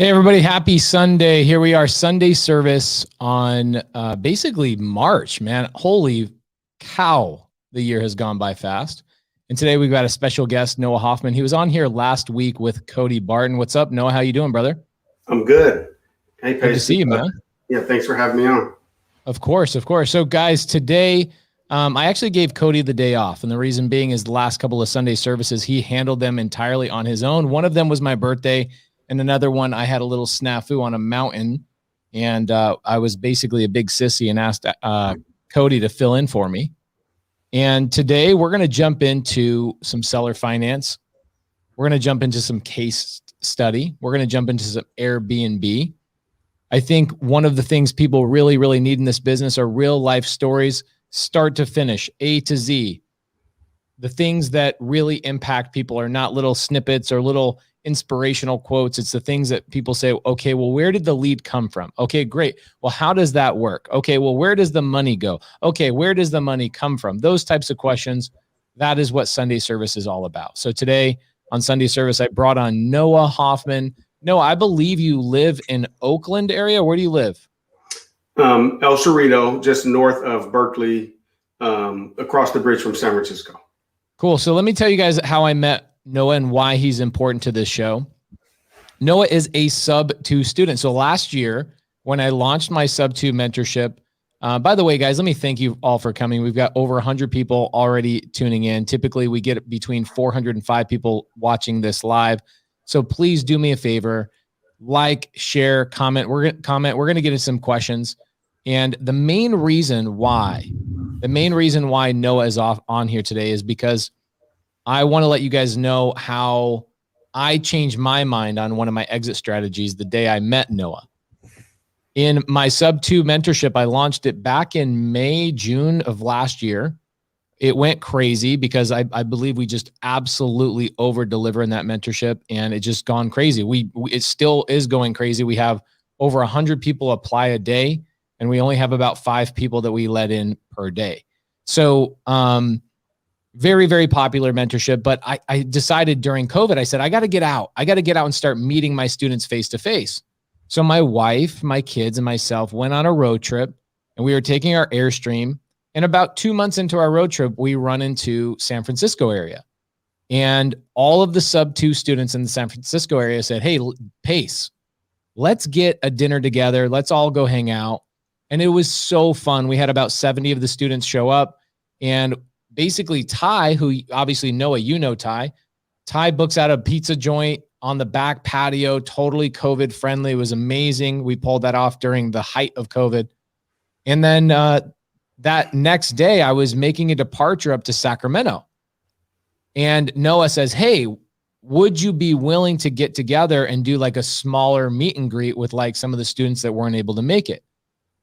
Hey, everybody. Happy Sunday. Here we are, Sunday service on basically March, man. Holy cow, the year has gone by fast. And today we've got a special guest, Noah Hoffman. He was on here last week with Cody Barton. What's up, Noah? How you doing, brother? I'm good. Hey, Pace. Good to see you, man. Yeah, thanks for having me on. Of course, of course. So, guys, today I actually gave Cody the day off. And the reason being is the last couple of Sunday services, he handled them entirely on his own. One of them was my birthday. And another one, I had a little snafu on a mountain, and I was basically a big sissy and asked Cody to fill in for me. And today we're going to jump into some seller finance. We're going to jump into some case study. We're going to jump into some Airbnb. I think one of the things people really, really need in this business are real life stories, start to finish, A to Z. The things that really impact people are not little snippets or little inspirational quotes. It's the things that people say, okay, well, where did the lead come from? Okay, great. Well, how does that work? Okay, well, where does the money go? Okay, where does the money come from? Those types of questions. That is what Sunday service is all about. So today on Sunday service, I brought on Noah Hoffman. Noah, I believe you live in Oakland area. Where do you live? El Cerrito, just north of Berkeley, across the bridge from San Francisco. Cool. So let me tell you guys how I met Noah and why he's important to this show. Noah is a sub-2 student. So last year, when I launched my sub-2 mentorship, by the way, guys, let me thank you all for coming. We've got over 100 people already tuning in. Typically, we get between 400 and 5 people watching this live. So please do me a favor, like, share, comment. We're going to get into some questions. And the main reason why Noah is on here today is because I want to let you guys know how I changed my mind on one of my exit strategies the day I met Noah. In my sub-2 mentorship, I launched it back in May, June of last year. It went crazy because I believe we just absolutely over-deliver in that mentorship, and it just gone crazy. It still is going crazy. We have over 100 people apply a day, and we only have about 5 people that we let in per day. So, very, very popular mentorship. But I decided during COVID, I said, I got to get out. I got to get out and start meeting my students face to face. So my wife, my kids, and myself went on a road trip, and we were taking our Airstream. And about 2 months into our road trip, we run into San Francisco area. And all of the sub-2 students in the San Francisco area said, hey, Pace, let's get a dinner together. Let's all go hang out. And it was so fun. We had about 70 of the students show up, and basically Ty, who obviously Noah, you know Ty books out a pizza joint on the back patio, totally COVID friendly. It was amazing. We pulled that off during the height of COVID. And then that next day I was making a departure up to Sacramento. And Noah says, hey, would you be willing to get together and do like a smaller meet and greet with like some of the students that weren't able to make it?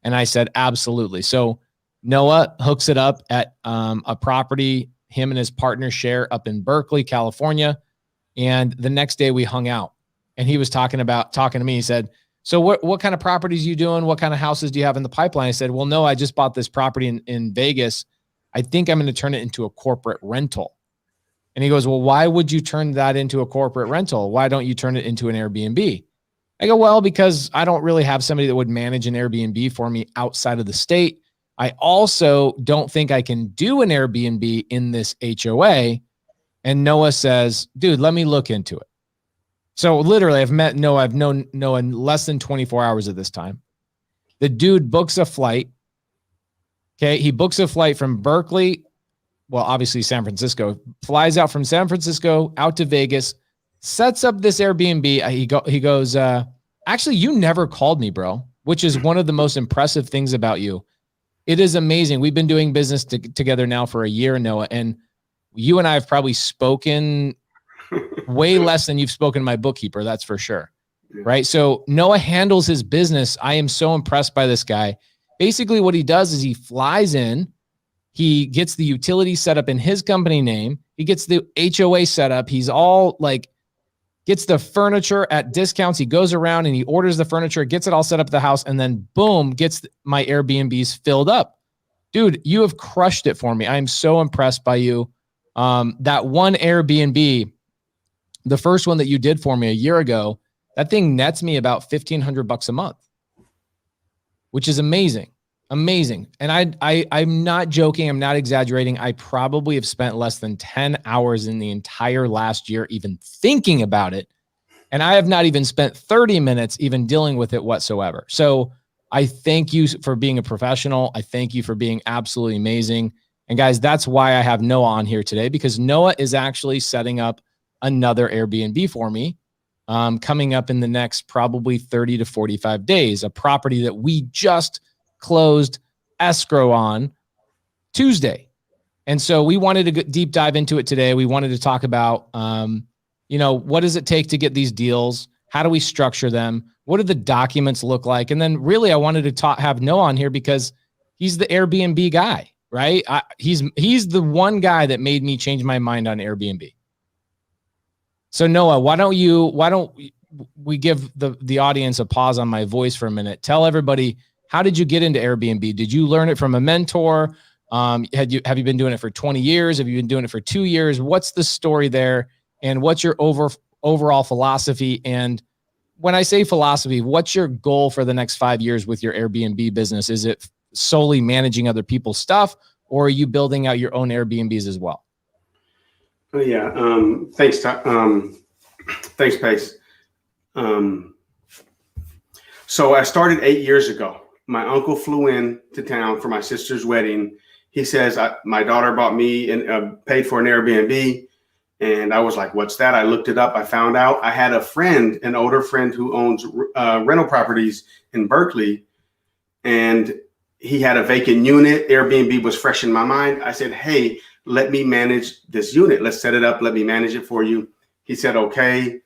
And I said, absolutely. So Noah hooks it up at a property him and his partner share up in Berkeley, California. And the next day we hung out, and he was talking to me. He said, so what kind of properties are you doing? What kind of houses do you have in the pipeline? I said, well, no, I just bought this property in Vegas. I think I'm going to turn it into a corporate rental. And he goes, well, why would you turn that into a corporate rental? Why don't you turn it into an Airbnb? I go, well, because I don't really have somebody that would manage an Airbnb for me outside of the state. I also don't think I can do an Airbnb in this HOA. And Noah says, dude, let me look into it. So literally I've met Noah. I've known Noah in less than 24 hours at this time. The dude books a flight. Okay. He books a flight from Berkeley. Well, obviously San Francisco, flies out from San Francisco out to Vegas, sets up this Airbnb. He goes, actually, you never called me, bro, which is one of the most impressive things about you. It is amazing. We've been doing business together now for a year, Noah, and you and I have probably spoken way less than you've spoken to my bookkeeper. That's for sure. Right. So Noah handles his business. I am so impressed by this guy. Basically what he does is he flies in, he gets the utility set up in his company name. He gets the HOA set up. He's all like, gets the furniture at discounts. He goes around and he orders the furniture, gets it all set up at the house, and then boom, gets my Airbnbs filled up. Dude, you have crushed it for me. I am so impressed by you. That one Airbnb, the first one that you did for me a year ago, that thing nets me about $1,500 a month, which is amazing. Amazing. And I'm not joking. I'm not exaggerating. I probably have spent less than 10 hours in the entire last year even thinking about it. And I have not even spent 30 minutes even dealing with it whatsoever. So I thank you for being a professional. I thank you for being absolutely amazing. And guys, that's why I have Noah on here today, because Noah is actually setting up another Airbnb for me coming up in the next probably 30 to 45 days, a property that we just closed escrow on Tuesday. And so we wanted to deep dive into it today. We wanted to talk about, what does it take to get these deals? How do we structure them? What do the documents look like? And then really I wanted to have Noah on here because he's the Airbnb guy, right? He's the one guy that made me change my mind on Airbnb. So Noah, why don't we give the audience a pause on my voice for a minute? Tell everybody, how did you get into Airbnb? Did you learn it from a mentor? Have you been doing it for 20 years? Have you been doing it for 2 years? What's the story there? And what's your overall philosophy? And when I say philosophy, what's your goal for the next 5 years with your Airbnb business? Is it solely managing other people's stuff, or are you building out your own Airbnbs as well? Oh, yeah. Thanks. Thanks, Pace. So I started 8 years ago. My uncle flew in to town for my sister's wedding. He says, my daughter bought me and paid for an Airbnb. And I was like, what's that? I looked it up. I found out I had a friend, an older friend who owns rental properties in Berkeley. And he had a vacant unit. Airbnb was fresh in my mind. I said, hey, let me manage this unit. Let's set it up. Let me manage it for you. He said, okay.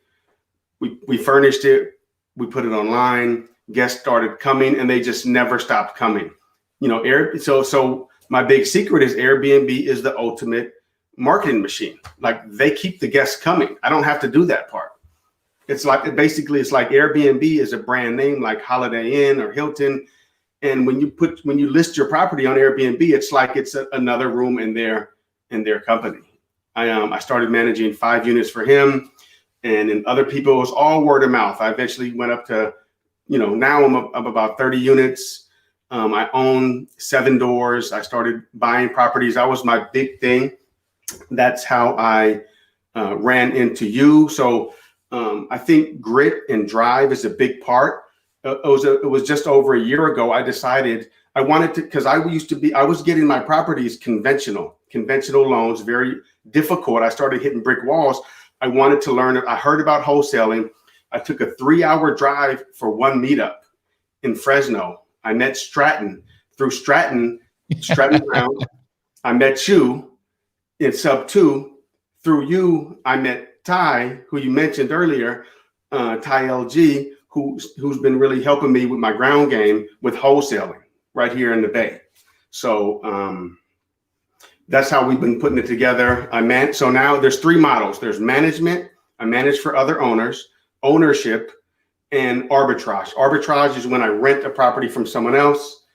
We furnished it. We put it online. Guests started coming and they just never stopped coming. So my big secret is Airbnb is the ultimate marketing machine. Like, they keep the guests coming. I don't have to do that part. It's like Airbnb is a brand name like Holiday Inn or Hilton. And when you list your property on Airbnb, it's like it's another room in their company. I started managing 5 units for him, and in other people, it was all word of mouth. I eventually went up to, now I'm up about 30 units. I own 7 doors. I started buying properties. That was my big thing. That's how I ran into you. So I think grit and drive is a big part. It was just over a year ago. I decided I wanted to, because I was getting my properties conventional loans, very difficult. I started hitting brick walls. I wanted to learn it. I heard about wholesaling. I took a 3-hour drive for one meetup in Fresno. I met Stratton. Through Stratton Brown, I met you in sub 2. Through you, I met Ty, who you mentioned earlier, Ty LG, who's been really helping me with my ground game with wholesaling right here in the Bay. So that's how we've been putting it together. So now there's 3 models. There's management. I manage for other owners, ownership, and arbitrage. Arbitrage is when I rent a property from someone else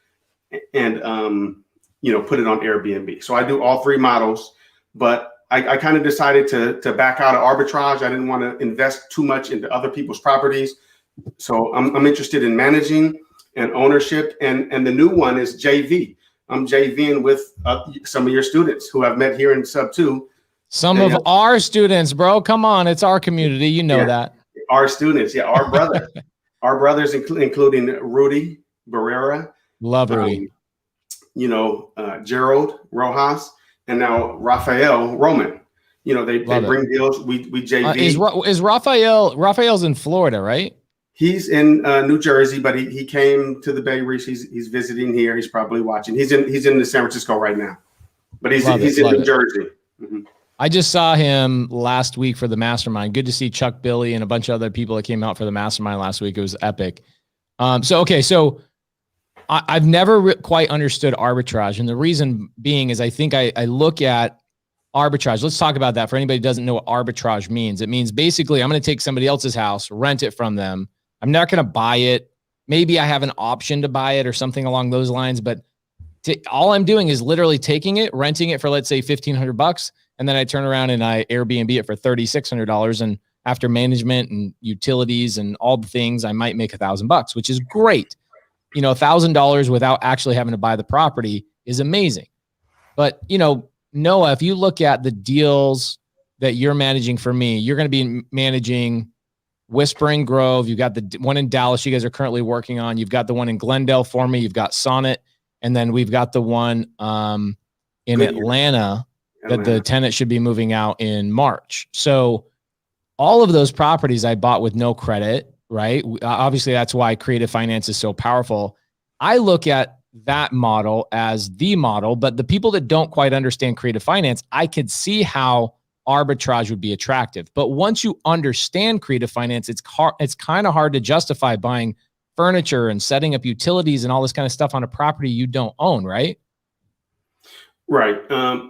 and put it on Airbnb. So I do all 3 models, but I kind of decided to back out of arbitrage. I didn't want to invest too much into other people's properties. So I'm interested in managing and ownership. And the new one is JV. I'm JVing with some of your students who I've met here in sub 2. Some of our students, bro. Come on. It's our community. You know that. Our students. Yeah. Our brothers. Our brothers, including Rudy Barrera. Love Rudy. Gerald Rojas. And now Raphael Roman. They bring deals. We JV. Is Raphael's in Florida, right? He's in New Jersey, but he came to the Bay Area. He's visiting here. He's probably watching. He's in San Francisco right now, but he's in New Jersey. Mm-hmm. I just saw him last week for the mastermind. Good to see Chuck Billy and a bunch of other people that came out for the mastermind last week. It was epic. So I've never quite understood arbitrage. And the reason being is I think I look at arbitrage. Let's talk about that for anybody who doesn't know what arbitrage means. It means basically I'm going to take somebody else's house, rent it from them. I'm not going to buy it. Maybe I have an option to buy it or something along those lines. But all I'm doing is literally taking it, renting it for, let's say, $1,500. And then I turn around and I Airbnb it for $3,600. And after management and utilities and all the things, I might make $1,000, which is great. You know, $1,000 without actually having to buy the property is amazing. But, you know, Noah, if you look at the deals that you're managing for me, you're going to be managing Whispering Grove. You've got the one in Dallas you guys are currently working on. You've got the one in Glendale for me. You've got Sonnet. And then we've got the one in Atlanta that the tenant should be moving out in March. So all of those properties I bought with no credit, right? Obviously, that's why creative finance is so powerful. I look at that model as the model, but the people that don't quite understand creative finance, I could see how arbitrage would be attractive. But once you understand creative finance, it's kind of hard to justify buying furniture and setting up utilities and all this kind of stuff on a property you don't own, right? Right.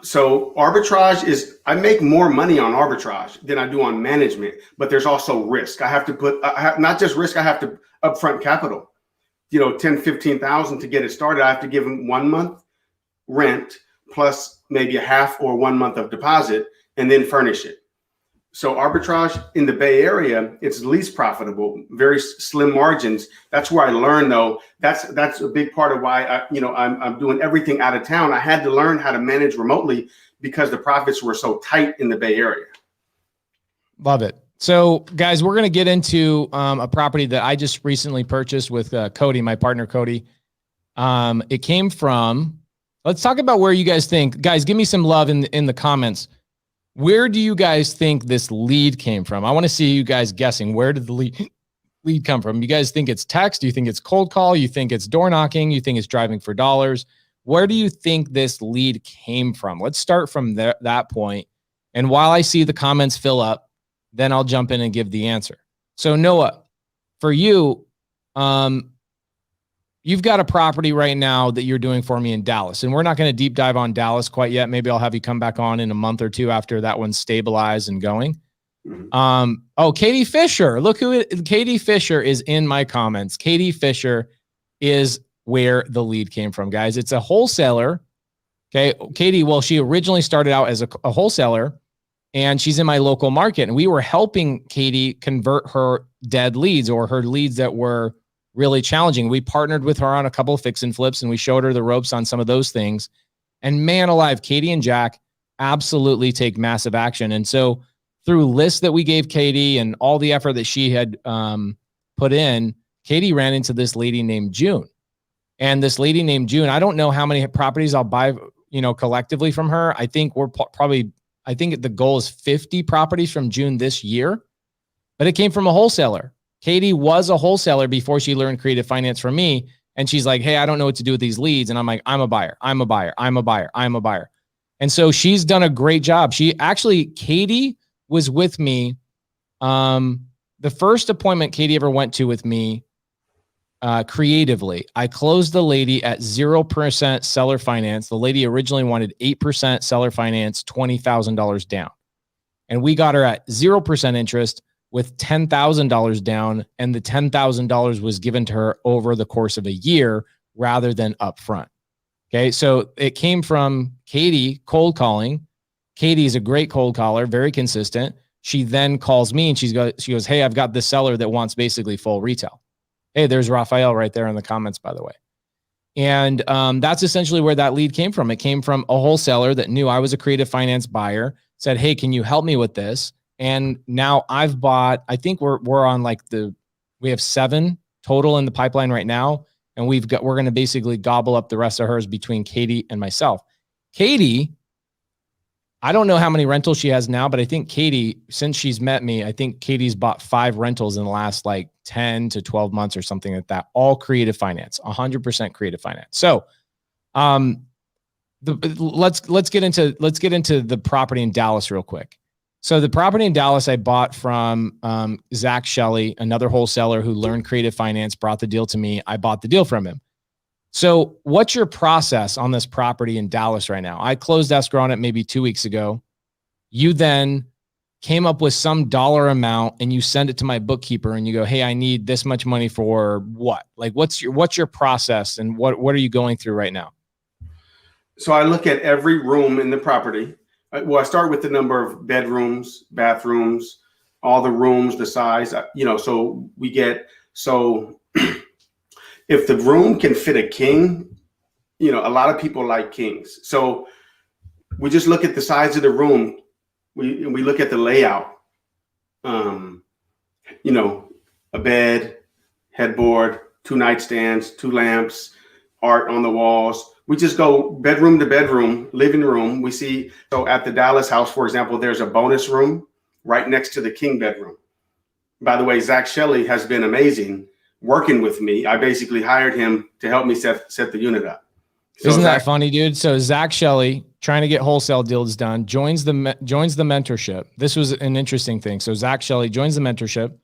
So arbitrage is, I make more money on arbitrage than I do on management, but there's also risk. I have to put, not just risk, I have to upfront capital, you know, 10, 15,000 to get it started. I have to give them 1 month rent plus maybe a half or 1 month of deposit and then furnish it. So arbitrage in the Bay Area, it's least profitable, very slim margins. That's where I learned, though. That's a big part of why I'm doing everything out of town. I had to learn how to manage remotely because the profits were so tight in the Bay Area. Love it. So, guys, we're going to get into a property that I just recently purchased with Cody, my partner, Cody. It came from. Let's talk about where you guys think. Guys, give me some love in the comments. Where do you guys think this lead came from? I want to see you guys guessing. Where did the lead come from? You guys think it's text? Do you think it's cold call? You think it's door knocking? You think it's driving for dollars? Where do you think this lead came from? Let's start from that point. And while I see the comments fill up, then I'll jump in and give the answer. So Noah, for you, you've got a property right now that you're doing for me in Dallas, and we're not going to deep dive on Dallas quite yet. Maybe I'll have you come back on in a month or two after that one's stabilized and going. Oh, Katie Fisher. Look Katie Fisher is in my comments. Katie Fisher is where the lead came from, guys. It's a wholesaler. Okay. Katie, well, she originally started out as a wholesaler, and she's in my local market, and we were helping Katie convert her dead leads or her leads that were really challenging. We partnered with her on a couple of fix and flips, and we showed her the ropes on some of those things. And man alive, Katie and Jack absolutely take massive action. And so through lists that we gave Katie and all the effort that she had put in, Katie ran into this lady named June. And this lady named June, I don't know how many properties I'll buy, collectively from her. I think I think the goal is 50 properties from June this year, but it came from a wholesaler. Katie was a wholesaler before she learned creative finance from me. And she's like, hey, I don't know what to do with these leads. And I'm like, I'm a buyer. And so she's done a great job. Katie was with me. The first appointment Katie ever went to with me creatively, I closed the lady at 0% seller finance. The lady originally wanted 8% seller finance, $20,000 down. And we got her at 0% interest with $10,000 down, and the $10,000 was given to her over the course of a year rather than upfront. Okay, so it came from Katie cold calling. Katie's a great cold caller, very consistent. She then calls me and she goes, hey, I've got this seller that wants basically full retail. Hey, there's Raphael right there in the comments, by the way. And that's essentially where that lead came from. It came from a wholesaler that knew I was a creative finance buyer, said, hey, can you help me with this? And now I've bought, I think we're on we have 7 total in the pipeline right now. And we're going to basically gobble up the rest of hers between Katie and myself. Katie, I don't know how many rentals she has now, but I think Katie, since she's met me, I think Katie's bought 5 rentals in the last 10 to 12 months or something like that. All creative finance, 100% creative finance. So, let's get into the property in Dallas real quick. So the property in Dallas I bought from Zach Shelley, another wholesaler who learned creative finance, brought the deal to me. I bought the deal from him. So what's your process on this property in Dallas right now? I closed escrow on it maybe 2 weeks ago. You then came up with some dollar amount and you send it to my bookkeeper and you go, hey, I need this much money for what? What's your process and what are you going through right now? So I look at every room in the property. Well, I start with the number of bedrooms, bathrooms, all the rooms, the size, so we get, so if the room can fit a king, a lot of people like kings. So we just look at the size of the room. We look at the layout, a bed, headboard, 2 nightstands, 2 lamps, art on the walls. We just go bedroom to bedroom, living room. We see, so at the Dallas house, for example, there's a bonus room right next to the king bedroom. By the way, Zach Shelley has been amazing working with me. I basically hired him to help me set the unit up. So Isn't that funny, dude? So Zach Shelley, trying to get wholesale deals done, joins the mentorship. This was an interesting thing. So Zach Shelley joins the mentorship,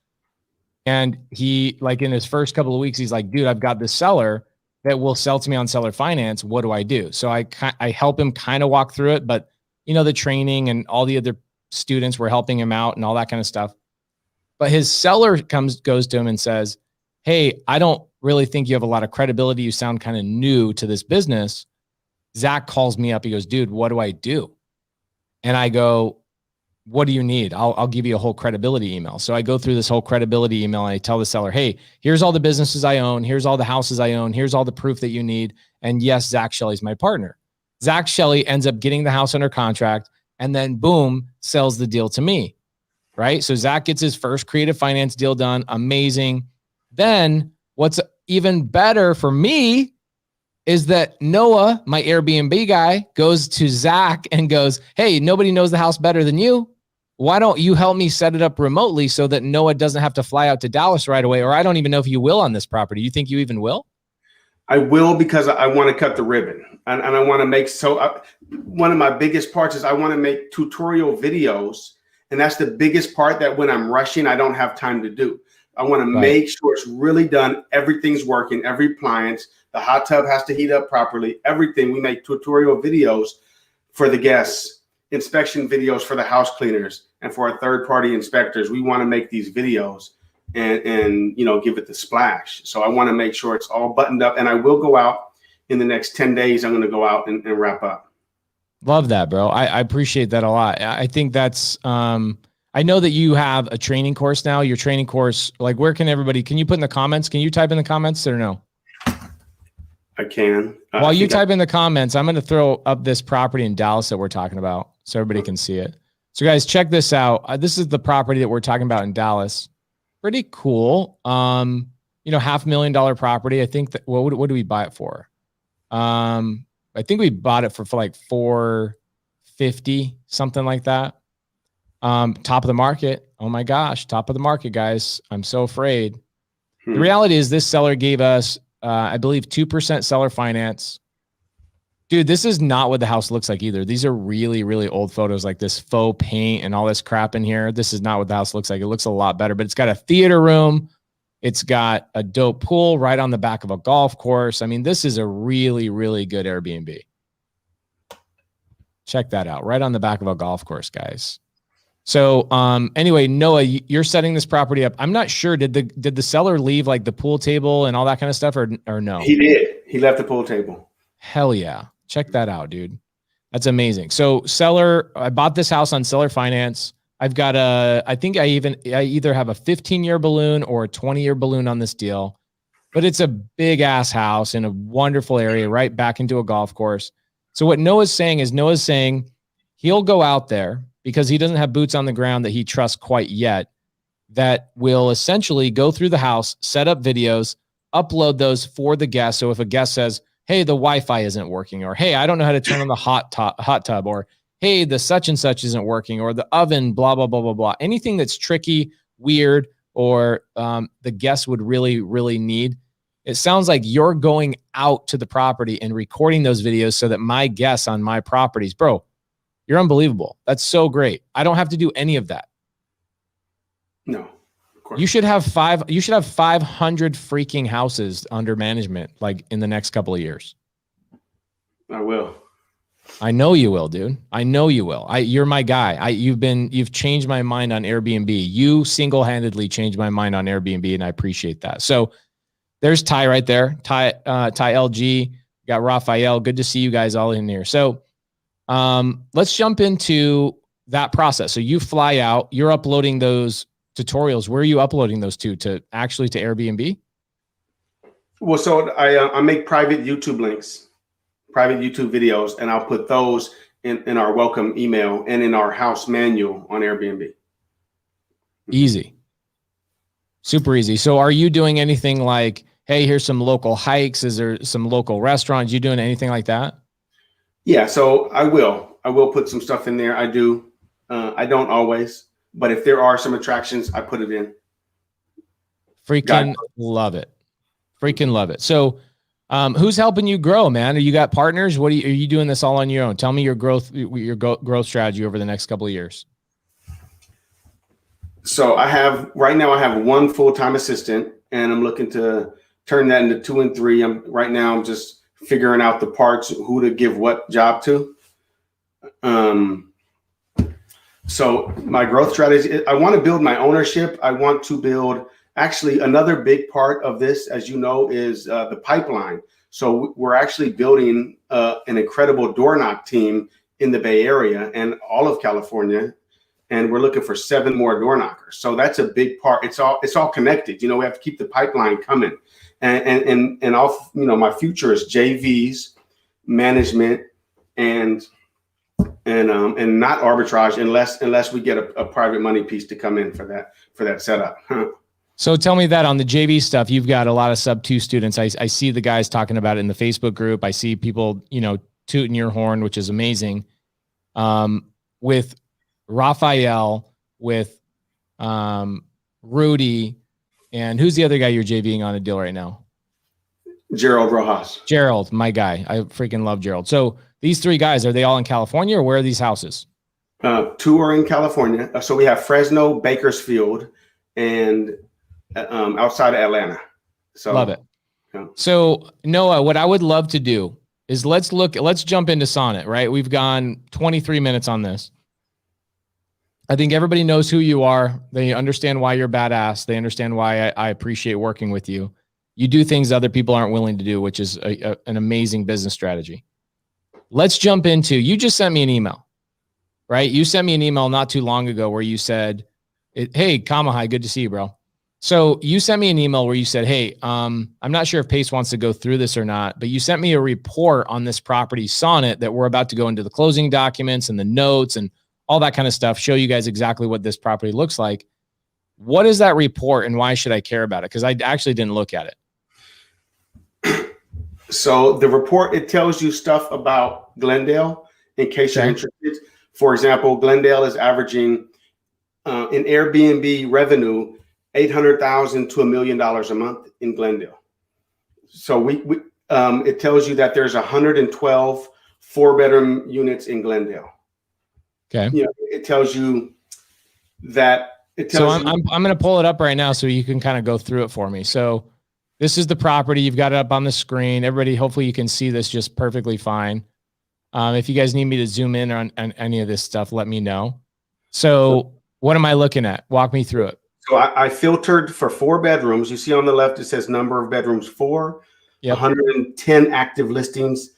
and he, like, in his first couple of weeks, he's like, dude, I've got this seller that will sell to me on seller finance. What do I do? So I help him kind of walk through it, but the training and all the other students were helping him out and all that kind of stuff. But his seller goes to him and says, hey, I don't really think you have a lot of credibility. You sound kind of new to this business. Zach calls me up. He goes, dude, what do I do? And I go, what do you need? I'll give you a whole credibility email. So I go through this whole credibility email and I tell the seller, hey, here's all the businesses I own. Here's all the houses I own. Here's all the proof that you need. And yes, Zach Shelley's my partner. Zach Shelley ends up getting the house under contract and then boom, sells the deal to me, right? So Zach gets his first creative finance deal done. Amazing. Then what's even better for me is that Noah, my Airbnb guy, goes to Zach and goes, hey, nobody knows the house better than you. Why don't you help me set it up remotely so that Noah doesn't have to fly out to Dallas right away? Or I don't even know if you will on this property. You think you even will? I will, because I want to cut the ribbon, and I want to make, one of my biggest parts is I want to make tutorial videos. And that's the biggest part, that when I'm rushing, I don't have time to do. I want to make sure it's really done. Everything's working, every appliance, the hot tub has to heat up properly, everything. We make tutorial videos for the guests, inspection videos for the house cleaners, and for our third-party inspectors. We want to make these videos and give it the splash. So I want to make sure it's all buttoned up, and I will go out in the next 10 days. I'm going to go out and wrap up. Love that, bro. I appreciate that a lot. I think that's, I know that you have a training course now. Your training course, like, where can you put in the comments? Can you type in the comments or no? I can. While you type in the comments, I'm going to throw up this property in Dallas that we're talking about so everybody can see it. So guys, check this out. This is the property that we're talking about in Dallas. Pretty cool. $500,000 property. I think that, what do we buy it for? I think we bought it for like $450, something like that. Top of the market. Oh my gosh. Top of the market, guys. I'm so afraid. The reality is this seller gave us, I believe, 2% seller finance. Dude, this is not what the house looks like either. These are really, really old photos, like this faux paint and all this crap in here. This is not what the house looks like. It looks a lot better, but it's got a theater room. It's got a dope pool right on the back of a golf course. I mean, this is a really, really good Airbnb. Check that out. Right on the back of a golf course, guys. So anyway, Noah, you're setting this property up. I'm not sure. Did the seller leave like the pool table and all that kind of stuff or no? He did. He left the pool table. Hell yeah. Check that out, dude. That's amazing. So seller, I bought this house on seller finance. I've got I think I either have a 15-year balloon or a 20-year balloon on this deal, but it's a big ass house in a wonderful area, right back into a golf course. So what Noah's saying is he'll go out there because he doesn't have boots on the ground that he trusts quite yet, that will essentially go through the house, set up videos, upload those for the guest. So if a guest says, hey, the Wi-Fi isn't working, or hey, I don't know how to turn on the hot tub, or hey, the such and such isn't working, or the oven, blah, blah, blah, blah, blah. Anything that's tricky, weird, or the guest would really, really need. It sounds like you're going out to the property and recording those videos so that my guests on my properties, bro, you're unbelievable. That's so great. I don't have to do any of that. No. You should have 500 freaking houses under management, like in the next couple of years. I will. I know you will, dude. I know you will. You're my guy. You've changed my mind on Airbnb. You single-handedly changed my mind on Airbnb, and I appreciate that. So there's Ty right there. Ty LG, got Raphael. Good to see you guys all in here. So let's jump into that process. So you fly out, you're uploading those tutorials. Where are you uploading those to actually to Airbnb? Well, so I make private YouTube links, private YouTube videos, and I'll put those in our welcome email and in our house manual on Airbnb. Easy. Super easy. So are you doing anything like, hey, here's some local hikes? Is there some local restaurants? You doing anything like that? Yeah, so I will put some stuff in there. I do. I don't always, but if there are some attractions, I put it in. Freaking love it. Freaking love it. So who's helping you grow, man? Are you got partners? Are you doing this all on your own? Tell me your growth strategy over the next couple of years. So right now I have one full-time assistant, and I'm looking to turn that into 2 and 3. Right now I'm just figuring out the parts, who to give what job to. So my growth strategy, I want to build my ownership. I want to build, actually, another big part of this, as you know, is the pipeline. So we're actually building an incredible door knock team in the Bay Area and all of California. And we're looking for 7 more door knockers. So that's a big part. It's all connected. You know, we have to keep the pipeline coming. And all, you know, my future is JVs, management, and not arbitrage unless we get a private money piece to come in for that setup. So tell me that on the JV stuff, you've got a lot of sub 2 students. I see the guys talking about it in the Facebook group. I see people, you know, tooting your horn, which is amazing. With Raphael, with Rudy, and who's the other guy you're JVing on a deal right now? Gerald Rojas. Gerald, my guy. I freaking love Gerald. So these 3 guys, are they all in California, or where are these houses? 2 are in California. So we have Fresno, Bakersfield, and outside of Atlanta. So love it. Yeah. So Noah, what I would love to do is let's jump into Sonnet, right? We've gone 23 minutes on this. I think everybody knows who you are. They understand why you're badass. They understand why I appreciate working with you. You do things other people aren't willing to do, which is an amazing business strategy. Let's jump into, you just sent me an email, right? You sent me an email not too long ago where you said, hey, Kamahai, good to see you, bro. So you sent me an email where you said, hey, I'm not sure if Pace wants to go through this or not, but you sent me a report on this property, Sonnet, that we're about to go into the closing documents and the notes and all that kind of stuff, show you guys exactly what this property looks like. What is that report and why should I care about it? Because I actually didn't look at it. So the report, it tells you stuff about Glendale in case you're interested. For example, Glendale is averaging in Airbnb revenue $800,000 to $1 million a month in Glendale. So it tells you that there's 112 4-bedroom units in Glendale. Okay. You know, it tells you that. I'm going to pull it up right now so you can kind of go through it for me. So this is the property. You've got it up on the screen. Everybody, hopefully you can see this just perfectly fine. If you guys need me to zoom in on any of this stuff, let me know. So what am I looking at? Walk me through it. So I filtered for 4 bedrooms. You see on the left, it says number of bedrooms 4, yep. 110 active listings,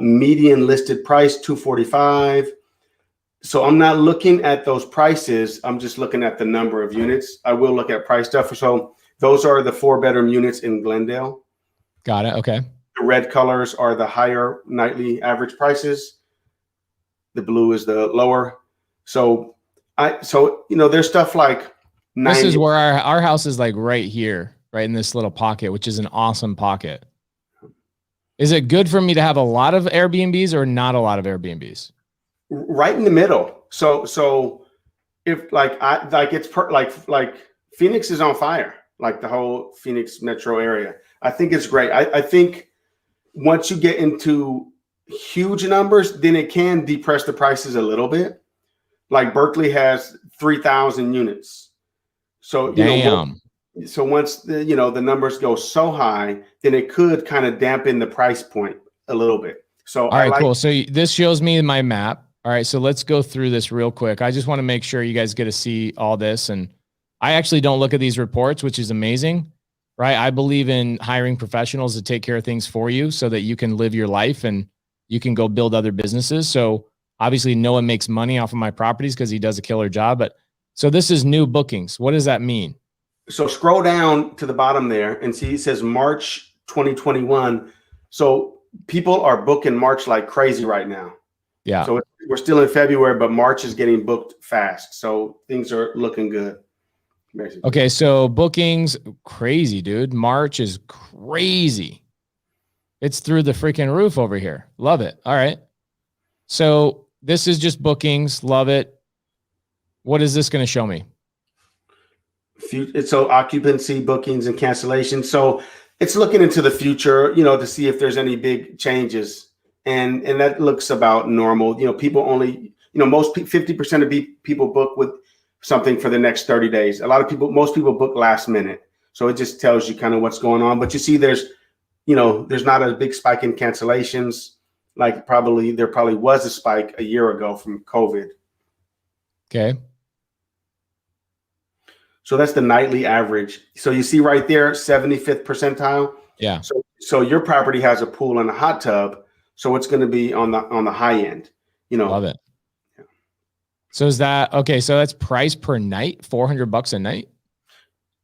median listed price $245. So I'm not looking at those prices. I'm just looking at the number of units. I will look at price stuff. So those are the 4-bedroom units in Glendale. Got it. Okay. The red colors are the higher nightly average prices. The blue is the lower. So you know, there's stuff like 90. This is where our house is, like right here, right in this little pocket, which is an awesome pocket. Is it good for me to have a lot of Airbnbs or not a lot of Airbnbs? Right in the middle. So if like Phoenix is on fire, like the whole Phoenix metro area. I think it's great. I think once you get into huge numbers, then it can depress the prices a little bit. Like Berkeley has 3,000 units. So so once the numbers go so high, then it could kind of dampen the price point a little bit. So all right, cool. So this shows me my map. All right, so let's go through this real quick. I just want to make sure you guys get to see all this. And I actually don't look at these reports, which is amazing, right? I believe in hiring professionals to take care of things for you so that you can live your life and you can go build other businesses. So Obviously, Noah makes money off of my properties because he does a killer job. But so this is new bookings. What does that mean? So scroll down to the bottom there and see it says March 2021. So people are booking March like crazy right now. Yeah. So we're still in February, but March is getting booked fast. So things are looking good. Basically. Okay. So bookings, crazy, dude. March is crazy. It's through the freaking roof over here. Love it. All right. So this is just bookings. Love it. What is this going to show me? So occupancy, bookings, and cancellations. So it's looking into the future, to see if there's any big changes. And that looks about normal. People only, most 50% of people book with something for the next 30 days. Most people book last minute. So it just tells you kind of what's going on. But you see there's not a big spike in cancellations. Like there probably was a spike a year ago from COVID. Okay. So that's the nightly average. So you see right there, 75th percentile. Yeah. So your property has a pool and a hot tub. So it's going to be on the high end, Love it. Yeah. So is that, okay. So that's price per night, $400 a night.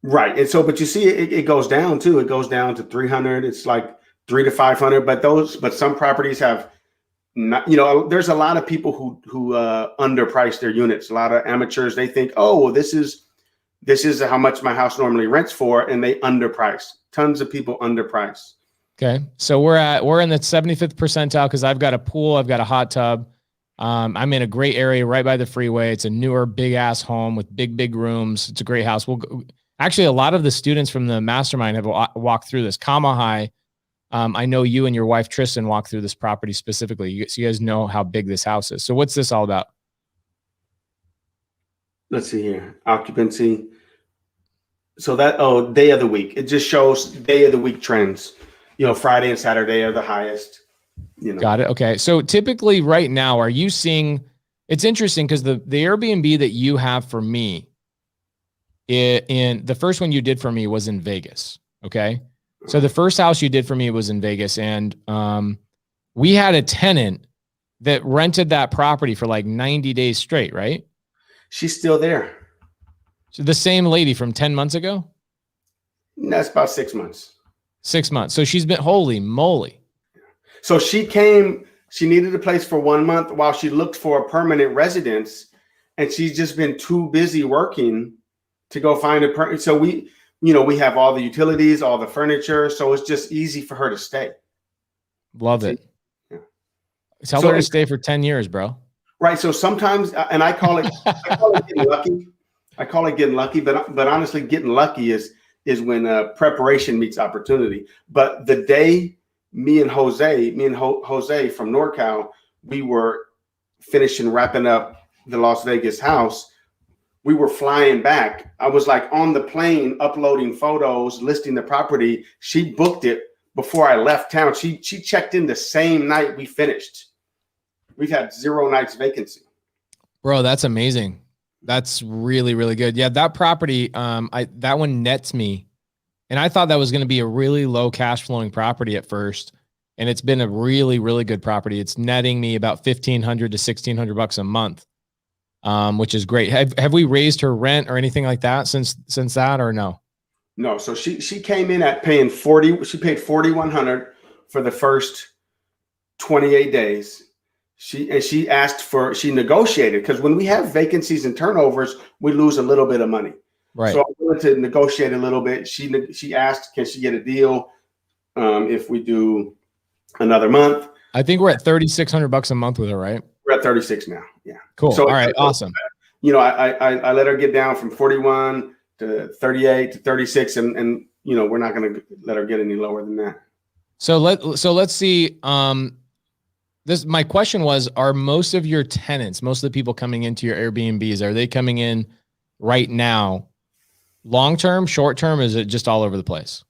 Right. And so, but you see, it goes down too. It goes down to 300. It's like 300 to 500, but some properties have not, there's a lot of people who underprice their units. A lot of amateurs, they think, oh, well, this is how much my house normally rents for. And they underprice. Tons of people underprice. Okay. So we're in the 75th percentile because I've got a pool. I've got a hot tub. I'm in a great area right by the freeway. It's a newer big ass home with big rooms. It's a great house. Actually, a lot of the students from the mastermind have walked through this. Kamahai, I know you and your wife, Tristan, walked through this property specifically. So you guys know how big this house is. So what's this all about? Let's see here. Occupancy. So day of the week. It just shows day of the week trends. Friday and Saturday are the highest. Got it. Okay. So typically right now, are you seeing, it's interesting because the Airbnb that you have for me, in the first one you did for me was in Vegas. Okay. So the first house you did for me was in Vegas, and we had a tenant that rented that property for like 90 days straight, right? She's still there. So the same lady from 10 months ago? That's about 6 months. 6 months. So she's been, holy moly. So she needed a place for 1 month while she looked for a permanent residence, and she's just been too busy working to go find a permanent. So we have all the utilities, all the furniture. So it's just easy for her to stay. Love it. Yeah. Tell her to stay for 10 years, bro. Right. So sometimes, and I call it getting lucky. I call it getting lucky, but honestly, getting lucky is when preparation meets opportunity. But the day me and Jose from NorCal, we were wrapping up the Las Vegas house, we were flying back. I was like on the plane uploading photos, listing the property. She booked it before I left town. She checked in the same night we finished. We've had 0 nights vacancy. Bro, that's amazing. That's really, really good. Yeah, that property, that one nets me. And I thought that was going to be a really low cash flowing property at first. And it's been a really, really good property. It's netting me about $1,500 to $1,600 a month, which is great. Have we raised her rent or anything like that since that, or no? No. So she came in at paying she paid $4,100 for the first 28 days. She negotiated, because when we have vacancies and turnovers, we lose a little bit of money. Right. So I wanted to negotiate a little bit. She asked, can she get a deal if we do another month? I think we're at $3,600 a month with her, right? We're at 36 now. Yeah. Cool. So, all right. Awesome. I let her get down from 41 to 38 to 36, and we're not going to let her get any lower than that. So let's see. My question was, are most of your tenants, most of the people coming into your Airbnbs, are they coming in right now, long-term, short-term? Is it just all over the place?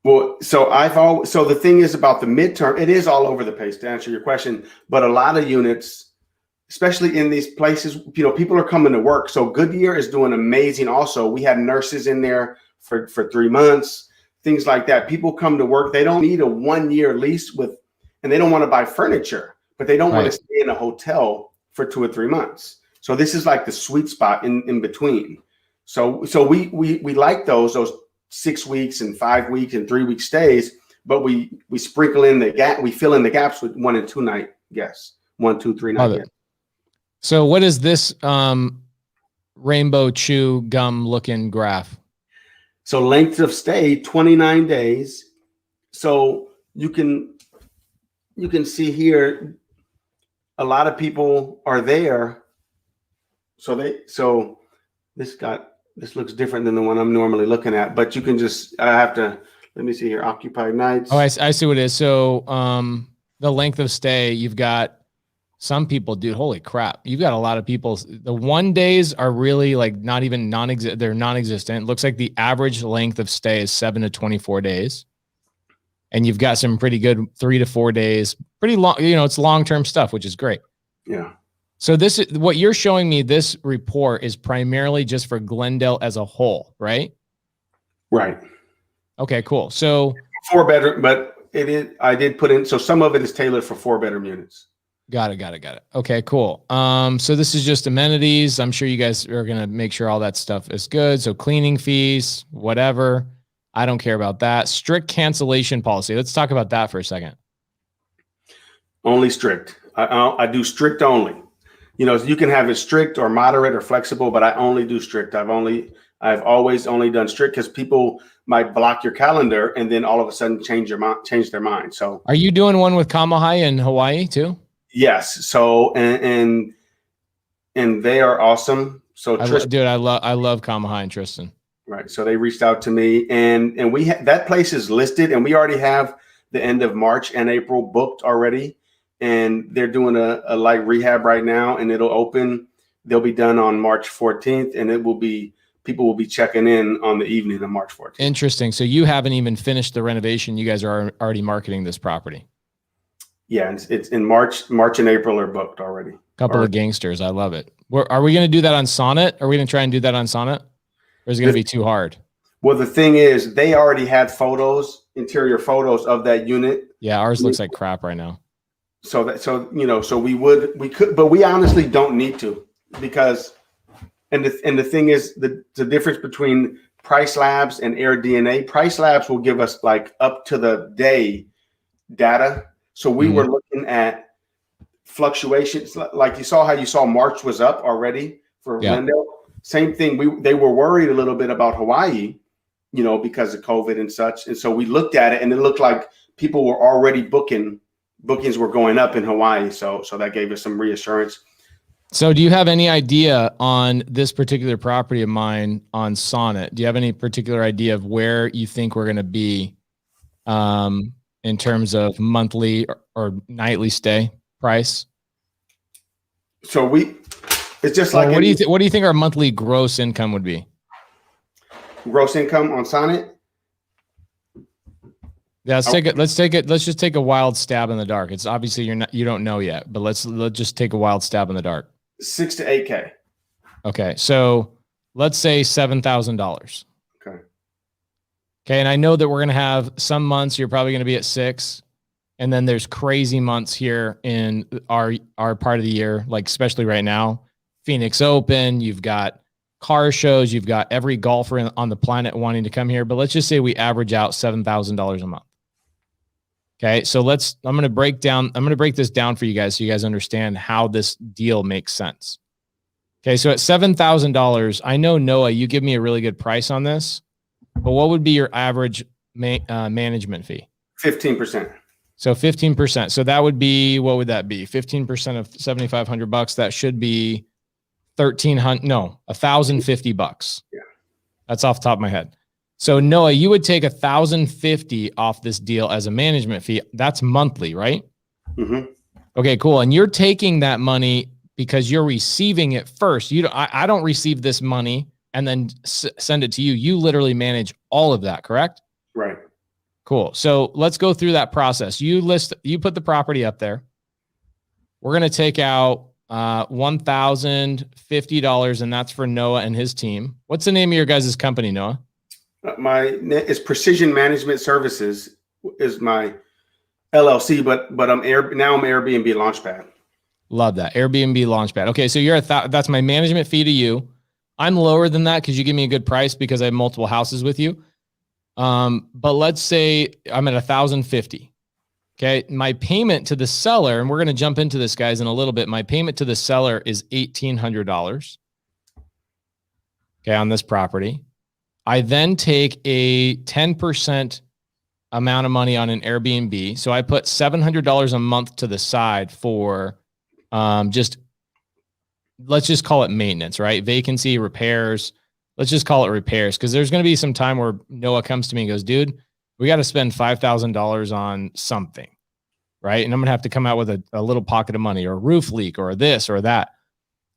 Well, so the thing is about the midterm, it is all over the place, to answer your question, but a lot of units, especially in these places, people are coming to work. So Goodyear is doing amazing. Also, we had nurses in there for 3 months, things like that. People come to work. They don't need a 1-year lease and they don't want to buy furniture, but they don't want Right. to stay in a hotel for 2 or 3 months. So this is like the sweet spot in between. So we like those 6 weeks and 5 weeks and 3 week stays, but we sprinkle in the gap. We fill in the gaps with 1 and 2 night guests, 1, 2, 3 night guests. So what is this rainbow chew gum looking graph? So length of stay, 29 days. So you can see here, a lot of people are there. So this looks different than the one I'm normally looking at, but you can just, I have to, let me see here, occupied nights. Oh, I see what it is. So the length of stay, you've got some people, dude, holy crap. You've got a lot of people. The 1 days are really like not even they're non-existent. It looks like the average length of stay is 7 to 24 days. And you've got some pretty good 3 to 4 days, pretty long, it's long-term stuff, which is great. Yeah. So this is what you're showing me. This report is primarily just for Glendale as a whole, right? Right. Okay, cool. So 4 bedroom, but I did put in, so some of it is tailored for 4 bedroom units. Got it. Okay, cool. So this is just amenities. I'm sure you guys are going to make sure all that stuff is good. So cleaning fees, whatever. I don't care about that. Strict cancellation policy. Let's talk about that for a second. Only strict. I do strict only. You can have it strict or moderate or flexible, but I only do strict. I've always only done strict because people might block your calendar and then all of a sudden change their mind. So are you doing one with Kamahai in Hawaii too? Yes. So and they are awesome. So Dude, I love Kamahai and Tristan. Right. So they reached out to me and we that place is listed and we already have the end of March and April booked already. And they're doing a light rehab right now and it'll open. They'll be done on March 14th and people will be checking in on the evening of March 14th. Interesting. So you haven't even finished the renovation. You guys are already marketing this property. Yeah, it's in March and April are booked already. Couple of gangsters. I love it. Are we going to do that on Sonnet? Are we going to try and do that on Sonnet? Or is it going to be too hard? Well, the thing is, they already had interior photos of that unit. Yeah, ours looks like crap right now. So we could, but we honestly don't need to because, and the thing is, the difference between Price Labs and AirDNA, Price Labs will give us like up to the day data. So we were looking at fluctuations, like you saw how you saw March was up already for Glendale. Same thing. They were worried a little bit about Hawaii, because of COVID and such. And so we looked at it, and it looked like people were already bookings were going up in Hawaii. So that gave us some reassurance. So do you have any idea on this particular property of mine on Sonnet? Do you have any particular idea of where you think we're going to be? In terms of monthly or nightly stay price? So it's just like, what do you think our monthly gross income would be? Gross income on Sonnet? Yeah, let's just take a wild stab in the dark. It's obviously you don't know yet, but let's just take a wild stab in the dark. 6 to 8K. Okay. So let's say $7,000. Okay, and I know that we're going to have some months you're probably going to be at 6, and then there's crazy months here in our part of the year, like especially right now, Phoenix Open, you've got car shows, you've got every golfer on the planet wanting to come here, but let's just say we average out $7,000 a month. Okay, so I'm going to break this down for you guys so you guys understand how this deal makes sense. Okay, so at $7,000, I know, Noah, you give me a really good price on this. But what would be your average management fee? 15%. So 15%. So that would be, what would that be? 15% of $7,500. That should be $1,050. Yeah. That's off the top of my head. So Noah, you would take $1,050 off this deal as a management fee. That's monthly, right? Mm-hmm. Okay, cool. And you're taking that money because you're receiving it first. I don't receive this money and then send it to you. You literally manage all of that, correct? Right. Cool. So let's go through that process. You put the property up there. We're going to take out $1,050, and that's for Noah and his team. What's the name of your guys' company, Noah? It's Precision Management Services is my LLC, but now I'm Airbnb Launchpad. Love that. Airbnb Launchpad. Okay, so you're that's my management fee to you. I'm lower than that because you give me a good price because I have multiple houses with you. But let's say I'm at 1,050. Okay, my payment to the seller, and we're going to jump into this, guys, in a little bit. My payment to the seller is $1,800. Okay, on this property. I then take a 10% amount of money on an Airbnb. So I put $700 a month to the side for let's just call it maintenance, right? Vacancy, repairs. Let's just call it repairs, because there's going to be some time where Noah comes to me and goes, dude, we got to spend $5,000 on something, right? And I'm going to have to come out with a little pocket of money, or a roof leak, or this or that.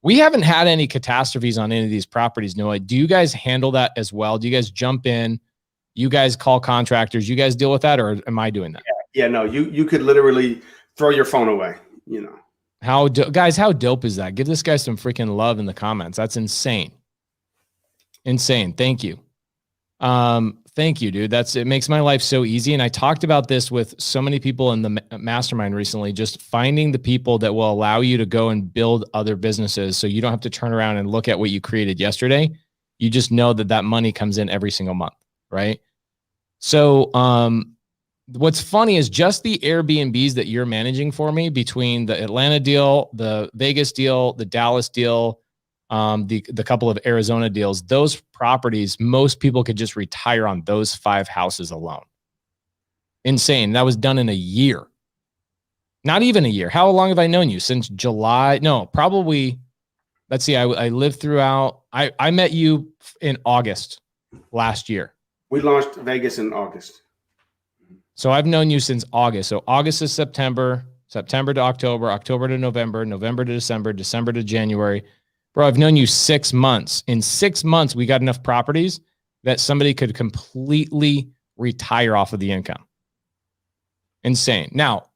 We haven't had any catastrophes on any of these properties, Noah. Do you guys handle that as well? Do you guys jump in? You guys call contractors? You guys deal with that, or am I doing that? Yeah, no, you could literally throw your phone away, you know. Guys, how dope is that? Give this guy some freaking love in the comments. That's insane. Insane. Thank you. Thank you, dude. It makes my life so easy. And I talked about this with so many people in the mastermind recently, just finding the people that will allow you to go and build other businesses. So you don't have to turn around and look at what you created yesterday. You just know that money comes in every single month. Right. So, what's funny is just the Airbnbs that you're managing for me, between the Atlanta deal, the Vegas deal, the Dallas deal, the couple of Arizona deals, those properties, most people could just retire on those 5 houses alone. Insane. That was done in a year. Not even a year. How long have I known you? Since July? No, probably. Let's see. I lived throughout. I met you in August last year. We launched Vegas in August. So I've known you since August. So August to September, September to October, October to November, November to December, December to January. Bro, I've known you 6 months. In 6 months, we got enough properties that somebody could completely retire off of the income. Insane. Now,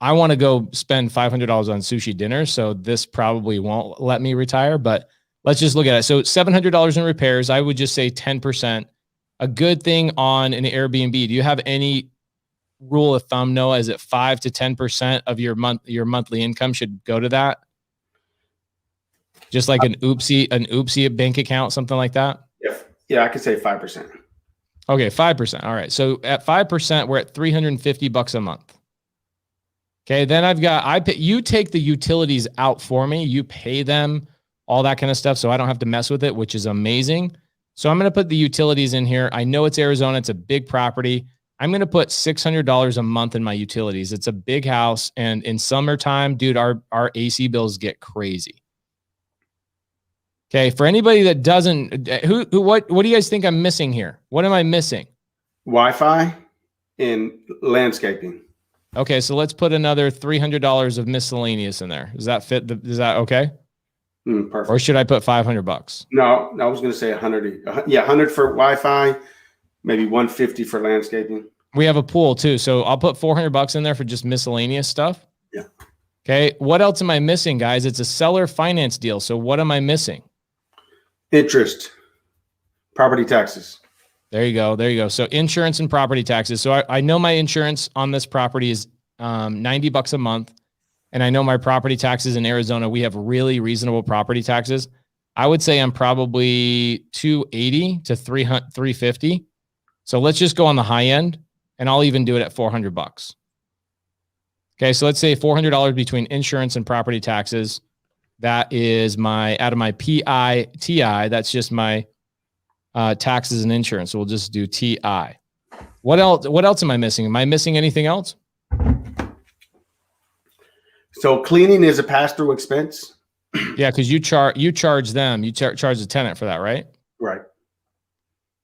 I want to go spend $500 on sushi dinner, so this probably won't let me retire, but let's just look at it. So $700 in repairs, I would just say 10%. A good thing on an Airbnb. Do you have any rule of thumb, Noah? Is it 5 to 10% of your monthly income should go to that? Just like an oopsie bank account, something like that? Yeah, I could say 5%. Okay, 5%. All right. So at 5%, we're at $350 a month. Okay, then you take the utilities out for me. You pay them, all that kind of stuff, so I don't have to mess with it, which is amazing. So I'm going to put the utilities in here. I know it's Arizona. It's a big property. I'm going to put $600 a month in my utilities. It's a big house. And in summertime, dude, our AC bills get crazy. Okay. For anybody that doesn't, what do you guys think I'm missing here? What am I missing? Wi-Fi and landscaping. Okay. So let's put another $300 of miscellaneous in there. Does that fit? Is that okay? Perfect. Or should I put $500? No, I was going to say 100. Yeah, 100 for Wi-Fi, maybe 150 for landscaping. We have a pool too, so I'll put $400 in there for just miscellaneous stuff. Yeah. Okay. What else am I missing, guys? It's a seller finance deal. So what am I missing? Interest, property taxes. There you go. There you go. So insurance and property taxes. So I know my insurance on this property is $90 a month. And I know my property taxes in Arizona, we have really reasonable property taxes. I would say I'm probably $280 to $350. So let's just go on the high end, and I'll even do it at $400. Okay, so let's say $400 between insurance and property taxes. That is out of my PITI. That's just my taxes and insurance. So we'll just do TI. What else am I missing? Am I missing anything else? So cleaning is a pass-through expense. Yeah, because you charge them. You charge the tenant for that, right? Right.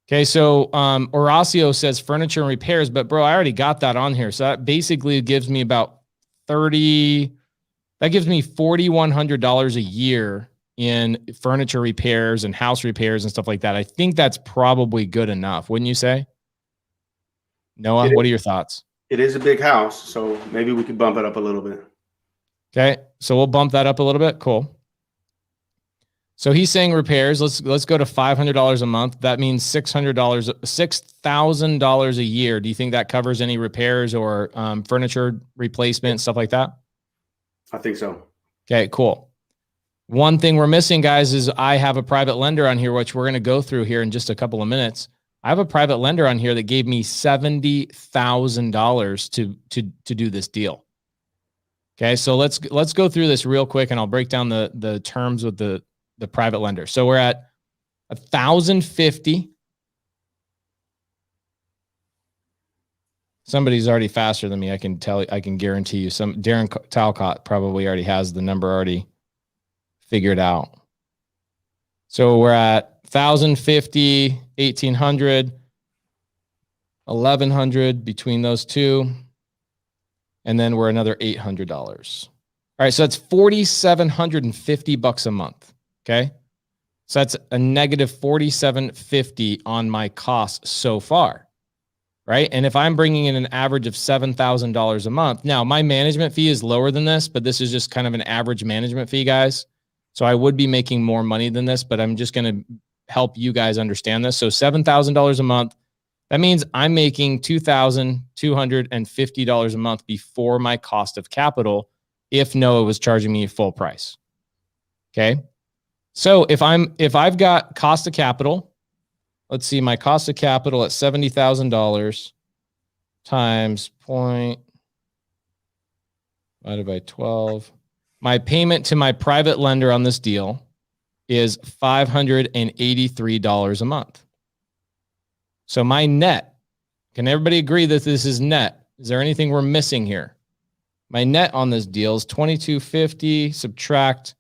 Okay, so Horacio says furniture and repairs, but bro, I already got that on here. So that basically gives me about $4,100 a year in furniture repairs and house repairs and stuff like that. I think that's probably good enough, wouldn't you say? Noah, what are your thoughts? It is a big house, so maybe we could bump it up a little bit. Okay, so we'll bump that up a little bit. Cool. So he's saying repairs. Let's go to $500 a month. That means $6,000 a year. Do you think that covers any repairs or furniture replacement, stuff like that? I think so. Okay, cool. One thing we're missing, guys, is I have a private lender on here, which we're going to go through here in just a couple of minutes. I have a private lender on here that gave me $70,000 to do this deal. Okay, so let's go through this real quick, and I'll break down the terms with the private lender. So we're at $1,050. Somebody's already faster than me. I can guarantee you. Darren Talcott probably already has the number already figured out. So we're at 1,050, 1,800, 1,100 between those two. And then we're another $800. All right. So that's $4,750 a month. Okay. So that's a negative $4,750 on my costs so far. Right. And if I'm bringing in an average of $7,000 a month, now my management fee is lower than this, but this is just kind of an average management fee, guys. So I would be making more money than this, but I'm just going to help you guys understand this. So $7,000 a month, that means I'm making $2,250 a month before my cost of capital if Noah was charging me full price. Okay. So if I've got cost of capital, let's see, my cost of capital at $70,000 times point divided by 12. My payment to my private lender on this deal is $583 a month. So my net, can everybody agree that this is net? Is there anything we're missing here? My net on this deal is $2,250, subtract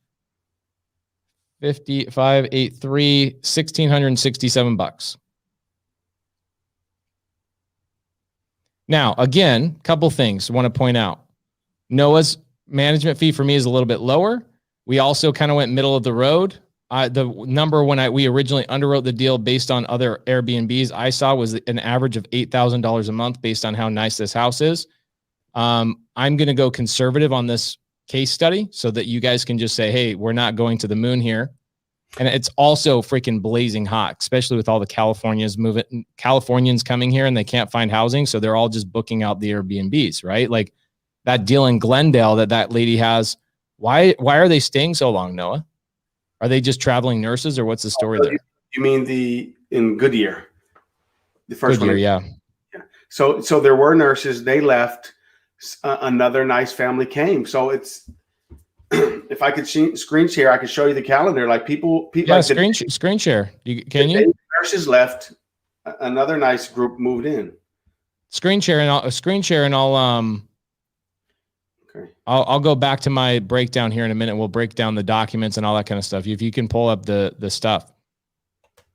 583, $1,667. Now, again, couple things I want to point out. Noah's management fee for me is a little bit lower. We also kind of went middle of the road. The number when we originally underwrote the deal based on other Airbnbs I saw was an average of $8,000 a month based on how nice this house is. I'm going to go conservative on this case study so that you guys can just say, hey, we're not going to the moon here. And it's also freaking blazing hot, especially with all the Californians coming here and they can't find housing. So they're all just booking out the Airbnbs, right? Like that deal in Glendale that lady has. Why are they staying so long, Noah? Are they just traveling nurses or what's the story there? You mean in Goodyear? The first Goodyear, one? Yeah. So there were nurses. They left. Another nice family came. So it's, if I could screen share, I could show you the calendar. Like people. Yeah, like screen share. Can you? Nurses left. Another nice group moved in. Screen share and I'll Okay. I'll go back to my breakdown here in a minute. We'll break down the documents and all that kind of stuff. If you can pull up the stuff,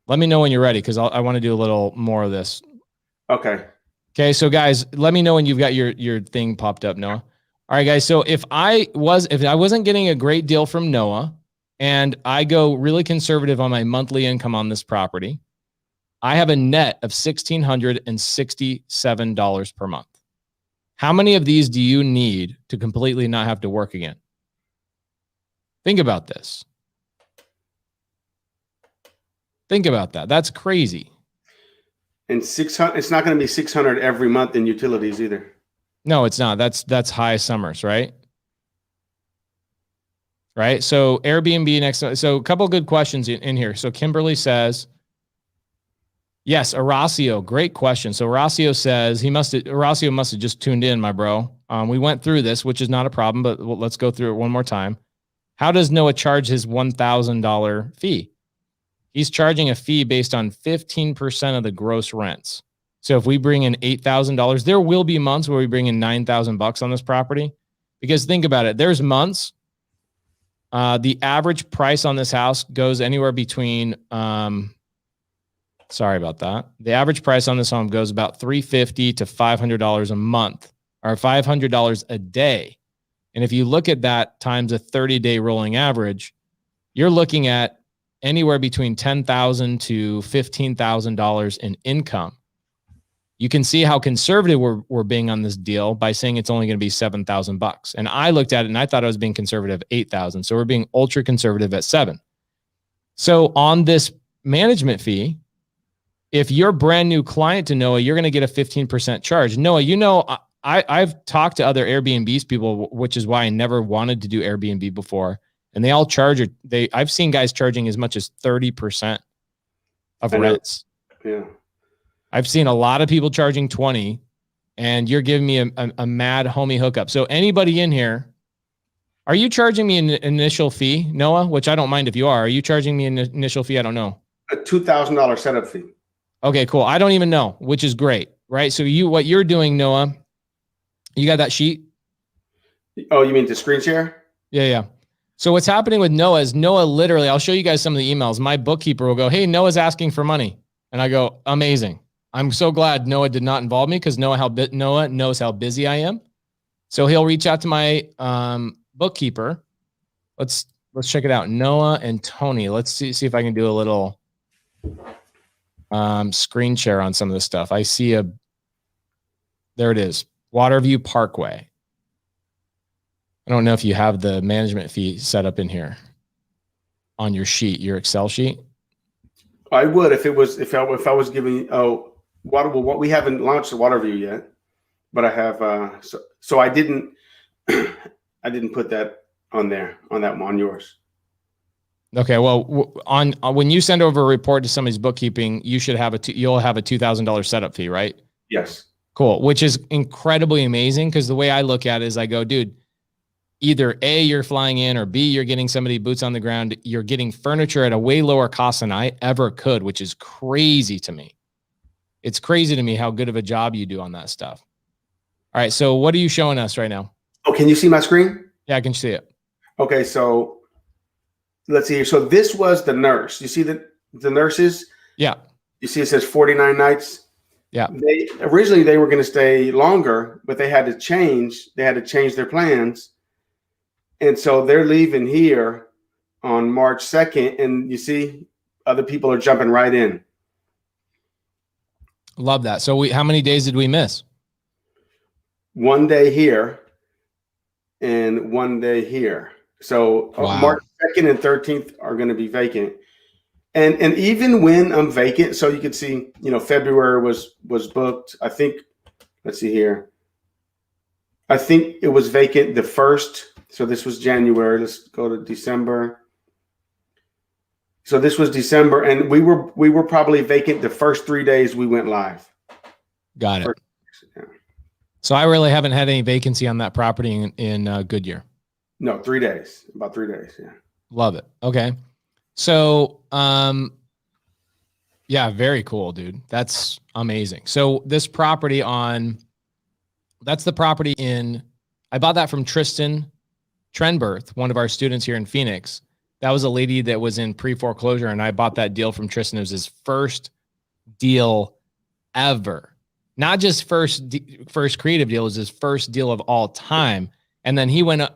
let me know when you're ready because I want to do a little more of this. Okay. Okay. So guys, let me know when you've got your thing popped up, Noah. All right, guys. So if I wasn't getting a great deal from Noah and I go really conservative on my monthly income on this property, I have a net of $1,667 per month. How many of these do you need to completely not have to work again? Think about this. Think about that. That's crazy. And 600. It's not going to be 600 every month in utilities either. No, it's not. That's high summers, right? Right. So Airbnb next. So a couple of good questions in here. So Kimberly says, yes, Horacio, great question. So Horacio says Horacio must have just tuned in, my bro. We went through this, which is not a problem, but let's go through it one more time. How does Noah charge his $1,000 fee? He's charging a fee based on 15% of the gross rents. So if we bring in $8,000, there will be months where we bring in $9,000 on this property. Because think about it, there's months. The average price on this house goes anywhere between. Sorry about that. The average price on this home goes about $350 to $500 a month, or $500 a day. And if you look at that times a 30-day rolling average, you're looking at anywhere between $10,000 to $15,000 in income. You can see how conservative we're being on this deal by saying it's only going to be $7,000. And I looked at it and I thought I was being conservative $8,000. So we're being ultra conservative at $7,000. So on this management fee, if you're a brand new client to Noah, you're going to get a 15% charge. Noah, I've talked to other Airbnb's people, which is why I never wanted to do Airbnb before. And they all charge I've seen guys charging as much as 30% of rents. Yeah. I've seen a lot of people charging 20, and you're giving me a mad homie hookup. So anybody in here, are you charging me an initial fee, Noah? Which I don't mind if you are. Are you charging me an initial fee? I don't know. A $2,000 setup fee. Okay, cool. I don't even know, which is great, right? So what you're doing, Noah, you got that sheet? Oh, you mean the screen share? Yeah. So what's happening with Noah is Noah literally, I'll show you guys some of the emails. My bookkeeper will go, hey, Noah's asking for money. And I go, amazing. I'm so glad Noah did not involve me because Noah knows how busy I am. So he'll reach out to my bookkeeper. Let's check it out. Noah and Tony. Let's see if I can do a little screen share on some of this stuff. I see there it is. Waterview Parkway. I don't know if you have the management fee set up in here on your sheet, your Excel sheet. I would if I was giving what we haven't launched the Waterview yet, but I have so I didn't I didn't put that on there on yours. Okay, well, when you send over a report to somebody's bookkeeping, you'll have a $2,000 setup fee, right? Yes. Cool, which is incredibly amazing because the way I look at it is I go, dude, either A, you're flying in, or B, you're getting somebody boots on the ground. You're getting furniture at a way lower cost than I ever could, which is crazy to me. It's crazy to me how good of a job you do on that stuff. All right, so what are you showing us right now? Oh, can you see my screen? Yeah, I can see it. Okay, so let's see here. So this was the nurse. You see the nurses? Yeah. You see it says 49 nights? Yeah. Originally they were going to stay longer, but they had to change their plans. And so they're leaving here on March 2nd. And you see other people are jumping right in. Love that. So how many days did we miss? 1 day here and 1 day here. So wow. March 2nd and 13th are going to be vacant. And even when I'm vacant, so you can see, February was booked. I think, let's see here. I think it was vacant the 1st. So this was January. Let's go to December. So this was December, and we were probably vacant the first 3 days we went live. Got it. Yeah. So I really haven't had any vacancy on that property in Goodyear. No, 3 days. About 3 days. Yeah. Love it. Okay. So, yeah, very cool, dude. That's amazing. So this property that's the property I bought that from Tristan Trenberth, one of our students here in Phoenix. That was a lady that was in pre-foreclosure, and I bought that deal from Tristan. It was his first deal ever. Not just first creative deal, it was his first deal of all time. And then he went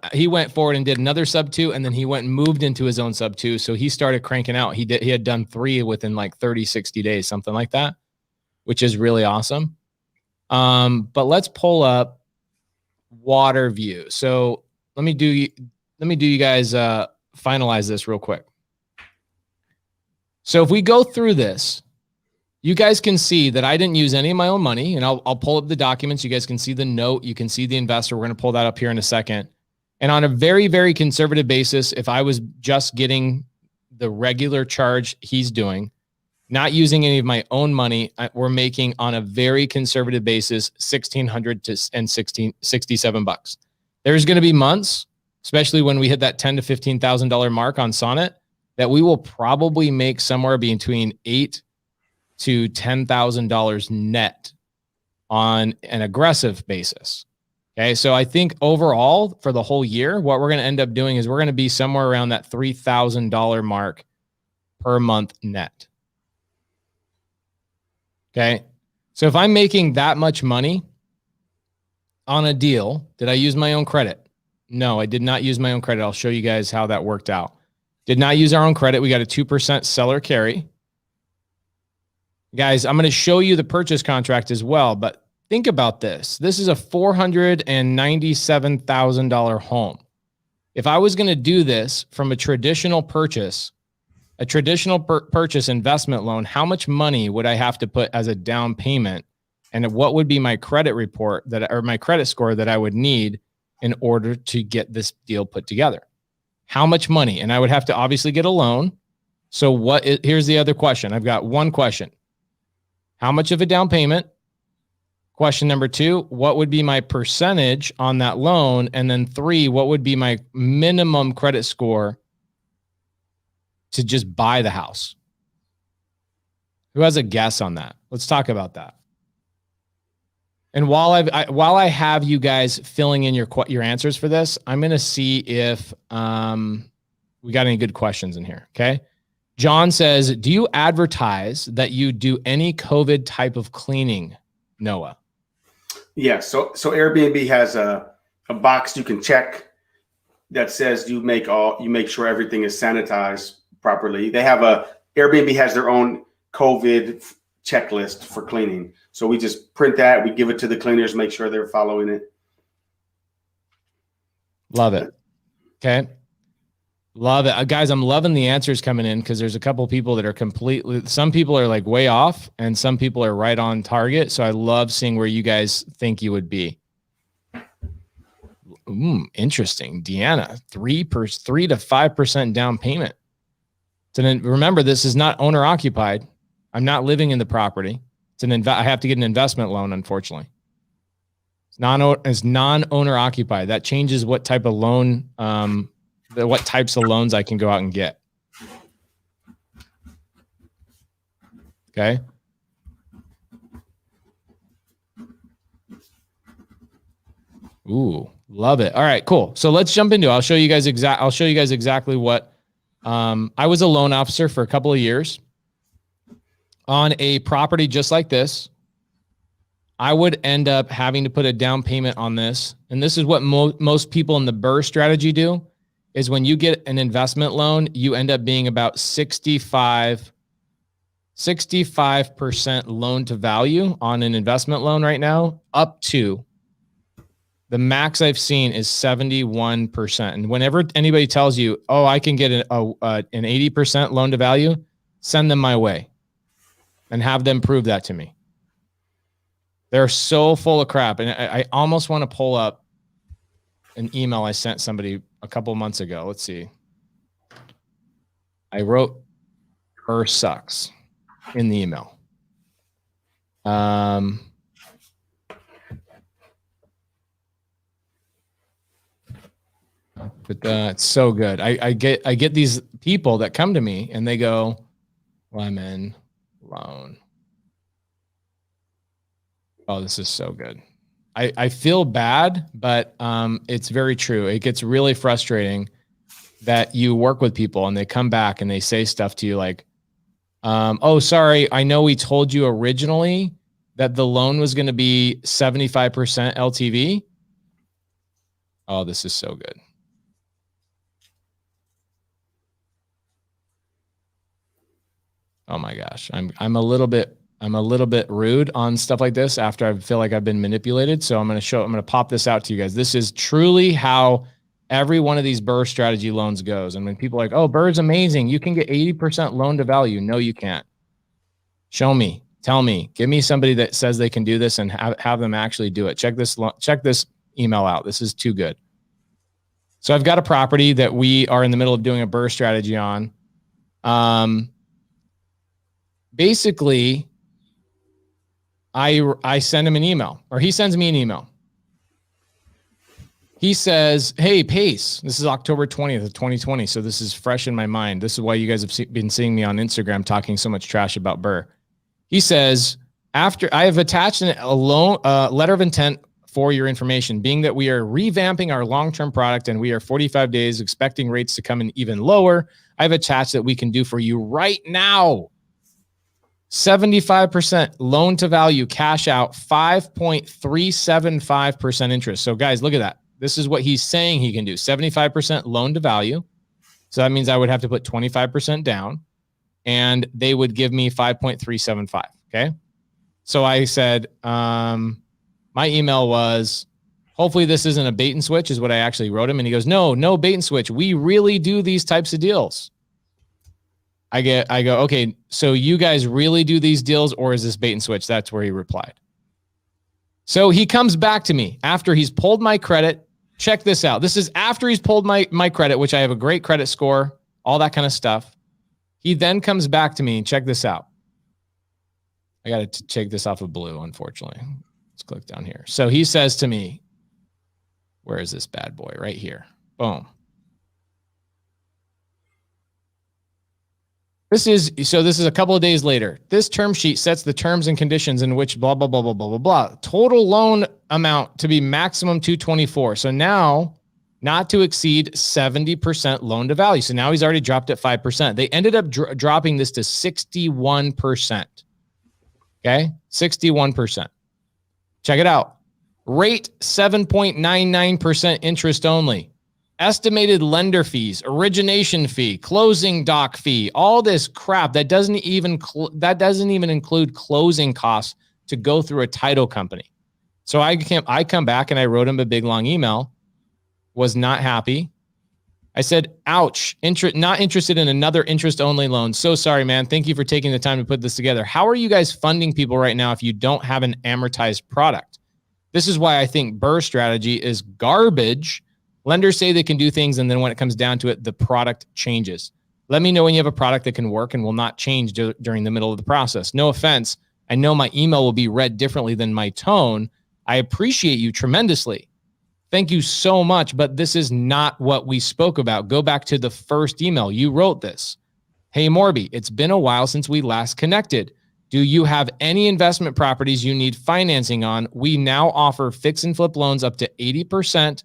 forward and did another sub 2, and then he went and moved into his own sub 2. So he started cranking out. He had done 3 within like 30, 60 days, something like that, which is really awesome. But let's pull up Waterview. So let me do you guys finalize this real quick. So if we go through this, you guys can see that I didn't use any of my own money, and I'll pull up the documents. You guys can see the note. You can see the investor. We're going to pull that up here in a second. And on a very, very conservative basis, if I was just getting the regular charge he's doing, not using any of my own money, we're making on a very conservative basis $1,600 to $67. There's going to be months, especially when we hit that $10,000 to $15,000 mark on Sonnet, that we will probably make somewhere between $8,000 to $10,000 net on an aggressive basis. Okay. So I think overall for the whole year, what we're going to end up doing is we're going to be somewhere around that $3,000 mark per month net. Okay. So if I'm making that much money on a deal, did I use my own credit? No, I did not use my own credit. I'll show you guys how that worked out. Did not use our own credit. We got a 2% seller carry. Guys, I'm going to show you the purchase contract as well, but think about this. This is a $497,000 home. If I was going to do this from a traditional purchase, a traditional purchase investment loan, how much money would I have to put as a down payment? And what would be my credit report or my credit score that I would need in order to get this deal put together? How much money? And I would have to obviously get a loan. So here's the other question. I've got one question. How much of a down payment? Question number 2, what would be my percentage on that loan? And then 3, what would be my minimum credit score to just buy the house? Who has a guess on that? Let's talk about that. And while I have you guys filling in your answers for this, I'm going to see if we got any good questions in here. Okay. John says, do you advertise that you do any COVID type of cleaning, Noah? Yes. So Airbnb has a box you can check that says you make sure everything is sanitized properly. Airbnb has their own COVID checklist for cleaning. So we just print that, we give it to the cleaners, make sure they're following it. Love it. Okay. Love it. Guys, I'm loving the answers coming in because there's a couple of people that are some people are like way off and some people are right on target. So I love seeing where you guys think you would be. Interesting. Deanna, 3 to 5% down payment. So then remember, this is not owner occupied. I'm not living in the property. I have to get an investment loan, unfortunately. It's non-owner occupied. That changes what type of loan, what types of loans I can go out and get. Okay. Ooh, love it. All right, cool. So let's jump into it. I'll show you guys exactly what, I was a loan officer for a couple of years on a property just like this. I would end up having to put a down payment on this. And this is what most people in the BRRRR strategy do, is when you get an investment loan, you end up being about 65% loan to value on an investment loan right now, up to the max I've seen is 71%. And whenever anybody tells you, oh, I can get an 80% loan to value, send them my way and have them prove that to me. They're so full of crap. And I almost want to pull up an email I sent somebody a couple months ago. Let's see. I wrote BRRRR sucks in the email. But it's so good. I get these people that come to me and they go, lemon loan. Oh, this is so good. I feel bad, but it's very true. It gets really frustrating that you work with people and they come back and they say stuff to you like, oh, sorry, I know we told you originally that the loan was going to be 75% LTV. Oh, this is so good. Oh my gosh. I'm a little bit rude on stuff like this after I feel like I've been manipulated. So I'm going to pop this out to you guys. This is truly how every one of these BRRRR strategy loans goes. And when people are like, oh, BRRRR's amazing, you can get 80% loan to value. No, you can't. Show me, tell me, give me somebody that says they can do this and have them actually do it. Check this email out. This is too good. So I've got a property that we are in the middle of doing a BRRRR strategy on. Basically, I send him an email, or he sends me an email. He says, hey, Pace, this is October 20th of 2020, so this is fresh in my mind. This is why you guys have been seeing me on Instagram talking so much trash about BRRRR. He says, after I have attached a letter of intent for your information, being that we are revamping our long-term product and we are 45 days expecting rates to come in even lower, I've attached that we can do for you right now. 75% loan to value, cash out, 5.375% interest. So guys, look at that. This is what he's saying he can do. 75% loan to value. So that means I would have to put 25% down and they would give me 5.375. Okay. So I said, my email was, hopefully this isn't a bait and switch is what I actually wrote him. And he goes, no bait and switch. We really do these types of deals. I go, okay, so you guys really do these deals, or is this bait and switch? That's where he replied. So he comes back to me after he's pulled my credit. Check this out. This is after he's pulled my credit, which I have a great credit score, all that kind of stuff. He then comes back to me. Check this out. I got to take this off of blue, unfortunately. Let's click down here. So he says to me, where is this bad boy? Right here. Boom. This is a couple of days later. This term sheet sets the terms and conditions in which blah, blah, blah, blah, blah, blah, blah. Total loan amount to be maximum 224. So now not to exceed 70% loan to value. So now he's already dropped at 5%. They ended up dropping this to 61%. Okay. 61%. Check it out. Rate 7.99% interest only. Estimated lender fees, origination fee, closing doc fee, all this crap that doesn't even include closing costs to go through a title company. So I come back and I wrote him a big long email. Was not happy. I said, ouch, not interested in another interest only loan. So sorry, man. Thank you for taking the time to put this together. How are you guys funding people right now if you don't have an amortized product? This is why I think BRRRR strategy is garbage. Lenders say they can do things, and then when it comes down to it, the product changes. Let me know when you have a product that can work and will not change during the middle of the process. No offense. I know my email will be read differently than my tone. I appreciate you tremendously. Thank you so much, but this is not what we spoke about. Go back to the first email. You wrote this. Hey, Morby, it's been a while since we last connected. Do you have any investment properties you need financing on? We now offer fix and flip loans up to 80%.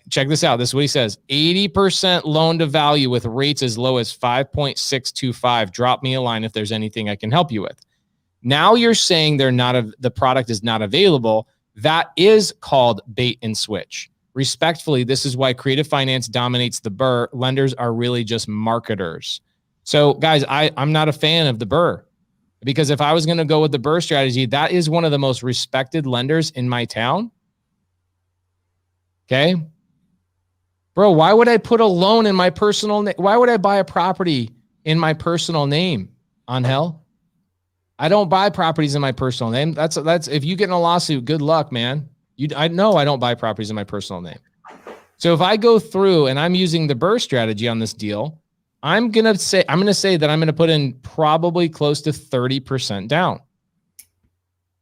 Check this out. This is what he says. 80% loan to value with rates as low as 5.625. Drop me a line if there's anything I can help you with. Now you're saying the product is not available. That is called bait and switch. Respectfully, this is why creative finance dominates the BRRRR. Lenders are really just marketers. So guys, I'm not a fan of the BRRRR, because if I was going to go with the BRRRR strategy, that is one of the most respected lenders in my town. Okay. Bro, why would I put a loan in my personal name? Why would I buy a property in my personal name? On hell? I don't buy properties in my personal name. That's if you get in a lawsuit, good luck, man. I know I don't buy properties in my personal name. So if I go through and I'm using the BRRRR strategy on this deal, I'm going to say that I'm going to put in probably close to 30% down.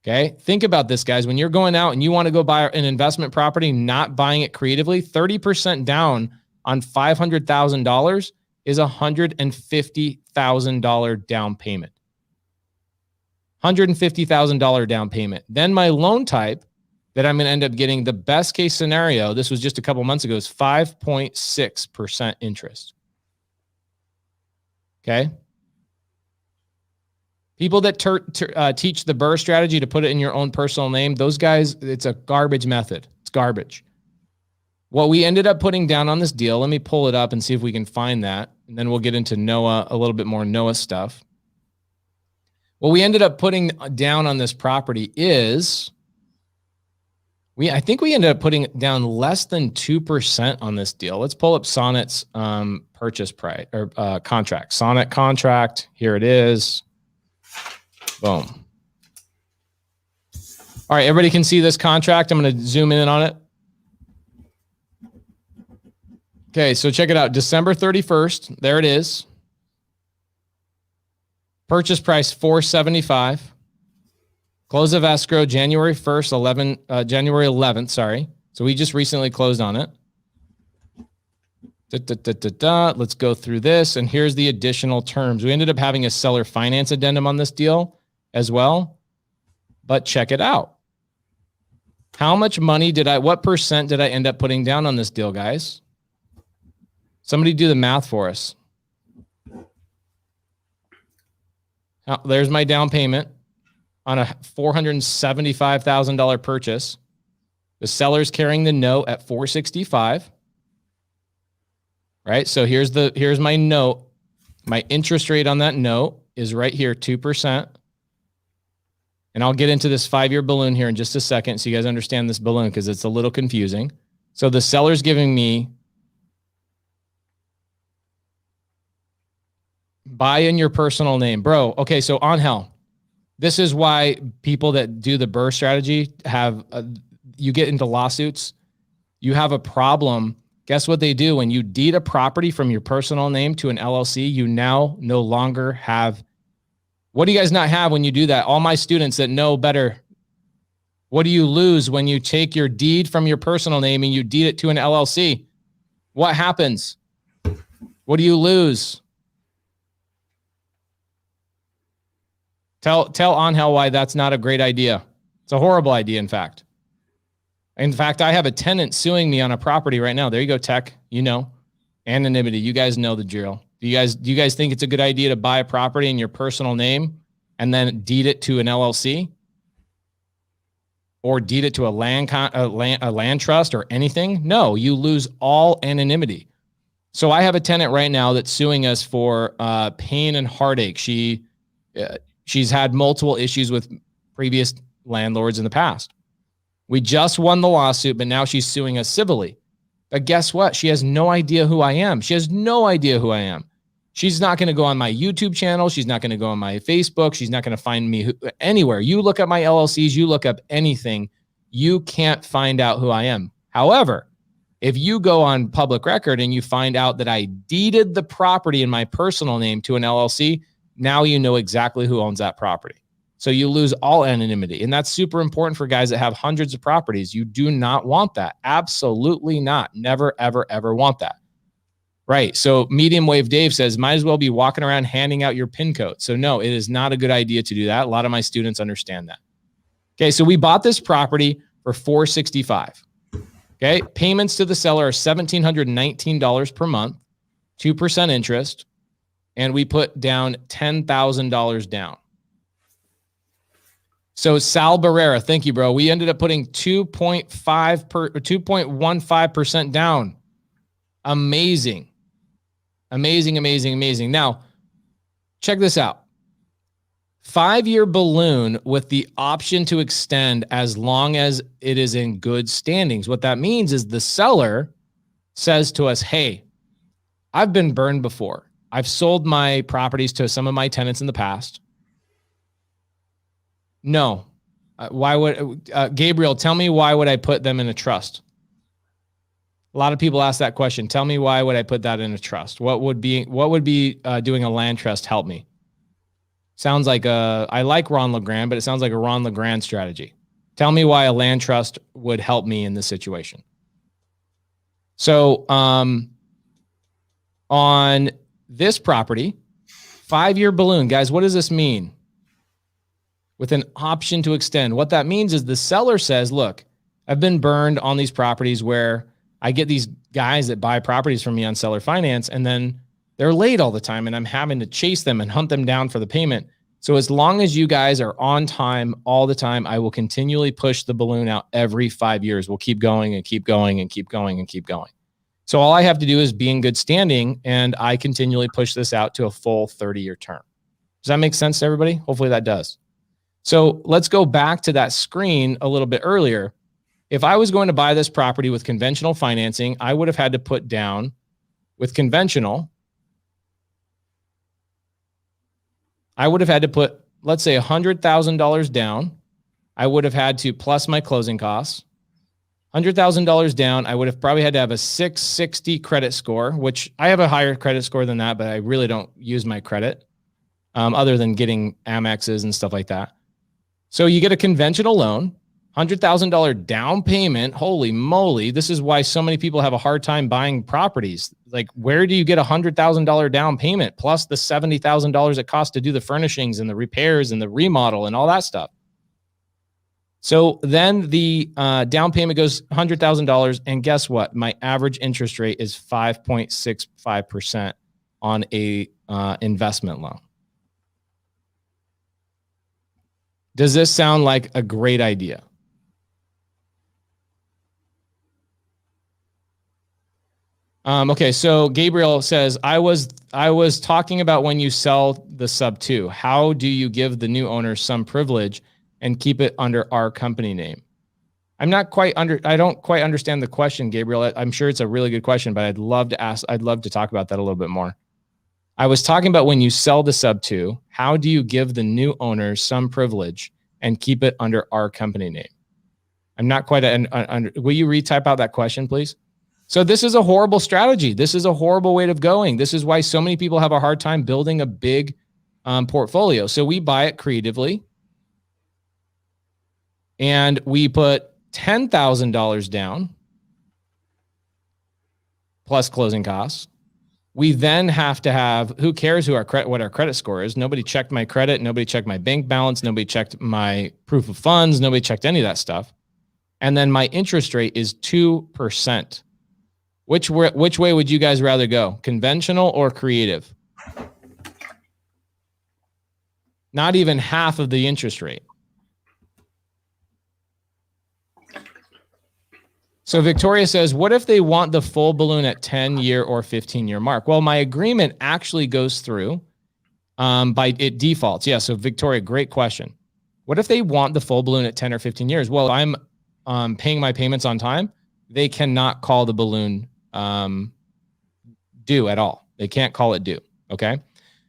Okay. Think about this, guys. When you're going out and you want to go buy an investment property, not buying it creatively, 30% down on $500,000 is $150,000 down payment. $150,000 down payment. Then my loan type that I'm going to end up getting, the best case scenario, this was just a couple months ago, is 5.6% interest. Okay. People that teach the BRRRR strategy to put it in your own personal name, those guys, it's a garbage method. It's garbage. What we ended up putting down on this deal, let me pull it up and see if we can find that. And then we'll get into Noah, a little bit more Noah stuff. What we ended up putting down on this property is, I think we ended up putting down less than 2% on this deal. Let's pull up Sonnet's purchase price or contract. Sonnet contract, here it is. Boom. All right, everybody can see this contract. I'm going to zoom in on it. Okay, so check it out. December 31st, there it is. Purchase price $475. Close of escrow January 1st, January 11th, sorry. So we just recently closed on it. Let's go through this, and here's the additional terms. We ended up having a seller finance addendum on this deal as well, but check it out. How much money what percent did I end up putting down on this deal, guys? Somebody do the math for us. There's my down payment on a $475,000 purchase. The seller's carrying the note at $465. Right? So here's my note. My interest rate on that note is right here, 2%. And I'll get into this 5-year balloon here in just a second so you guys understand this balloon, because it's a little confusing. So the seller's giving me Buy in your personal name, bro. Okay, so Angel, this is why people that do the BRRRR strategy have, you get into lawsuits. You have a problem. Guess what they do? When you deed a property from your personal name to an LLC, you now no longer have, what do you guys not have when you do that? All my students that know better, what do you lose when you take your deed from your personal name and you deed it to an LLC? What happens? What do you lose? Tell Angel why that's not a great idea. It's a horrible idea, in fact. In fact, I have a tenant suing me on a property right now. There you go, Tech. You know, anonymity. You guys know the drill. Do you guys think it's a good idea to buy a property in your personal name and then deed it to an LLC? Or deed it to a land trust or anything? No, you lose all anonymity. So I have a tenant right now that's suing us for pain and heartache. She's had multiple issues with previous landlords in the past. We just won the lawsuit, but now she's suing us civilly. But guess what? She has no idea who I am. She has no idea who I am. She's not going to go on my YouTube channel. She's not going to go on my Facebook. She's not going to find me anywhere. You look up my LLCs, you look up anything, you can't find out who I am. However, if you go on public record and you find out that I deeded the property in my personal name to an LLC, now you know exactly who owns that property. So you lose all anonymity. And that's super important for guys that have hundreds of properties. You do not want that. Absolutely not. Never, ever, ever want that. Right. So Medium Wave Dave says, might as well be walking around handing out your PIN code. So no, it is not a good idea to do that. A lot of my students understand that. Okay. So we bought this property for $465. Okay. Payments to the seller are $1,719 per month, 2% interest. And we put down $10,000 down. So Sal Barrera, thank you, bro. We ended up putting 2.15% down. Amazing. Amazing, amazing, amazing. Now, check this out. 5-year balloon with the option to extend as long as it is in good standings. What that means is the seller says to us, hey, I've been burned before. I've sold my properties to some of my tenants in the past. No. Why would Gabriel, tell me, why would I put them in a trust? A lot of people ask that question. Tell me, why would I put that in a trust? What would be doing a land trust help me? Sounds like I like Ron LeGrand, but it sounds like a Ron LeGrand strategy. Tell me why a land trust would help me in this situation. So on this property, 5-year balloon, guys, what does this mean? With an option to extend. What that means is the seller says, look, I've been burned on these properties where I get these guys that buy properties from me on seller finance, and then they're late all the time, and I'm having to chase them and hunt them down for the payment. So as long as you guys are on time all the time, I will continually push the balloon out every 5 years. We'll keep going and keep going and keep going and keep going. So all I have to do is be in good standing, and I continually push this out to a full 30-year term. Does that make sense to everybody? Hopefully that does. So let's go back to that screen a little bit earlier. If I was going to buy this property with conventional financing, I would have had to put down with conventional. I would have had to put, let's say, $100,000 down. I would have had to plus my closing costs. $100,000 down. I would have probably had to have a 660 credit score, which I have a higher credit score than that, but I really don't use my credit other than getting Amexes and stuff like that. So you get a conventional loan, $100,000 down payment. Holy moly. This is why so many people have a hard time buying properties. Like, where do you get $100,000 down payment plus the $70,000 it costs to do the furnishings and the repairs and the remodel and all that stuff? So then the down payment goes $100,000. And guess what? My average interest rate is 5.65% on a investment loan. Does this sound like a great idea? Okay, so Gabriel says, I was talking about when you sell the sub 2, how do you give the new owner some privilege and keep it under our company name? I don't quite understand the question, Gabriel. I'm sure it's a really good question, but I'd love to talk about that a little bit more. I was talking about when you sell the sub two, how do you give the new owners some privilege and keep it under our company name? I'm not quite will you retype out that question, please? So this is a horrible strategy. This is a horrible way of going. This is why so many people have a hard time building a big portfolio. So we buy it creatively and we put $10,000 down plus closing costs. We then have to have, who cares what our credit score is? Nobody checked my credit. Nobody checked my bank balance. Nobody checked my proof of funds. Nobody checked any of that stuff. And then my interest rate is 2%. Which way would you guys rather go? Conventional or creative? Not even half of the interest rate. So Victoria says, what if they want the full balloon at 10-year or 15-year mark? Well, my agreement actually goes through by it defaults. Yeah, so Victoria, great question. What if they want the full balloon at 10 or 15 years? Well, I'm paying my payments on time. They cannot call the balloon due at all. They can't call it due, okay?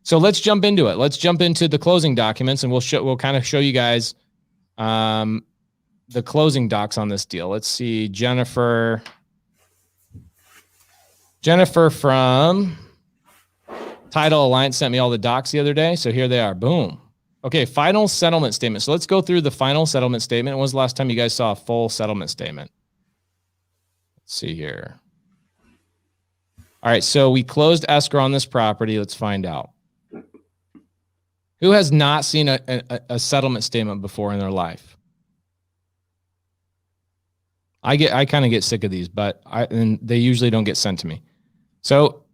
So let's jump into it. Let's jump into the closing documents, and we'll kind of show you guys the closing docs on this deal. Let's see, Jennifer from Title Alliance sent me all the docs the other day. So here they are. Boom. Okay, final settlement statement. So let's go through the final settlement statement. When was the last time you guys saw a full settlement statement? Let's see here. All right, so we closed escrow on this property. Let's find out. Who has not seen a settlement statement before in their life? I kind of get sick of these, but and they usually don't get sent to me. So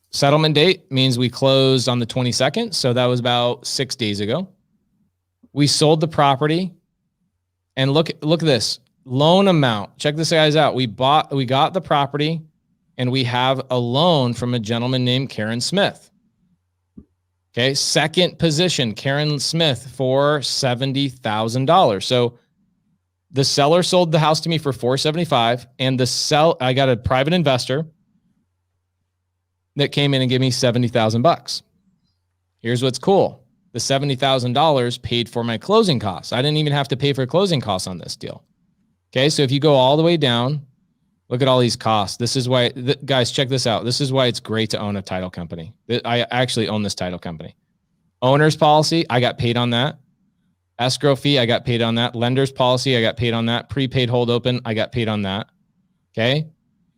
settlement date means we closed on the 22nd. So that was about 6 days ago. We sold the property, and look at this loan amount. Check this guys out. We got the property, and we have a loan from a gentleman named Karen Smith. Okay. Second position, Karen Smith for $70,000. So the seller sold the house to me for $475,000, and I got a private investor that came in and gave me $70,000. Here's what's cool. The $70,000 paid for my closing costs. I didn't even have to pay for closing costs on this deal. Okay. So if you go all the way down, look at all these costs. This is why, guys, check this out. This is why it's great to own a title company. I actually own this title company. Owner's policy, I got paid on that. Escrow fee, I got paid on that. Lender's policy, I got paid on that. Prepaid hold open, I got paid on that. Okay.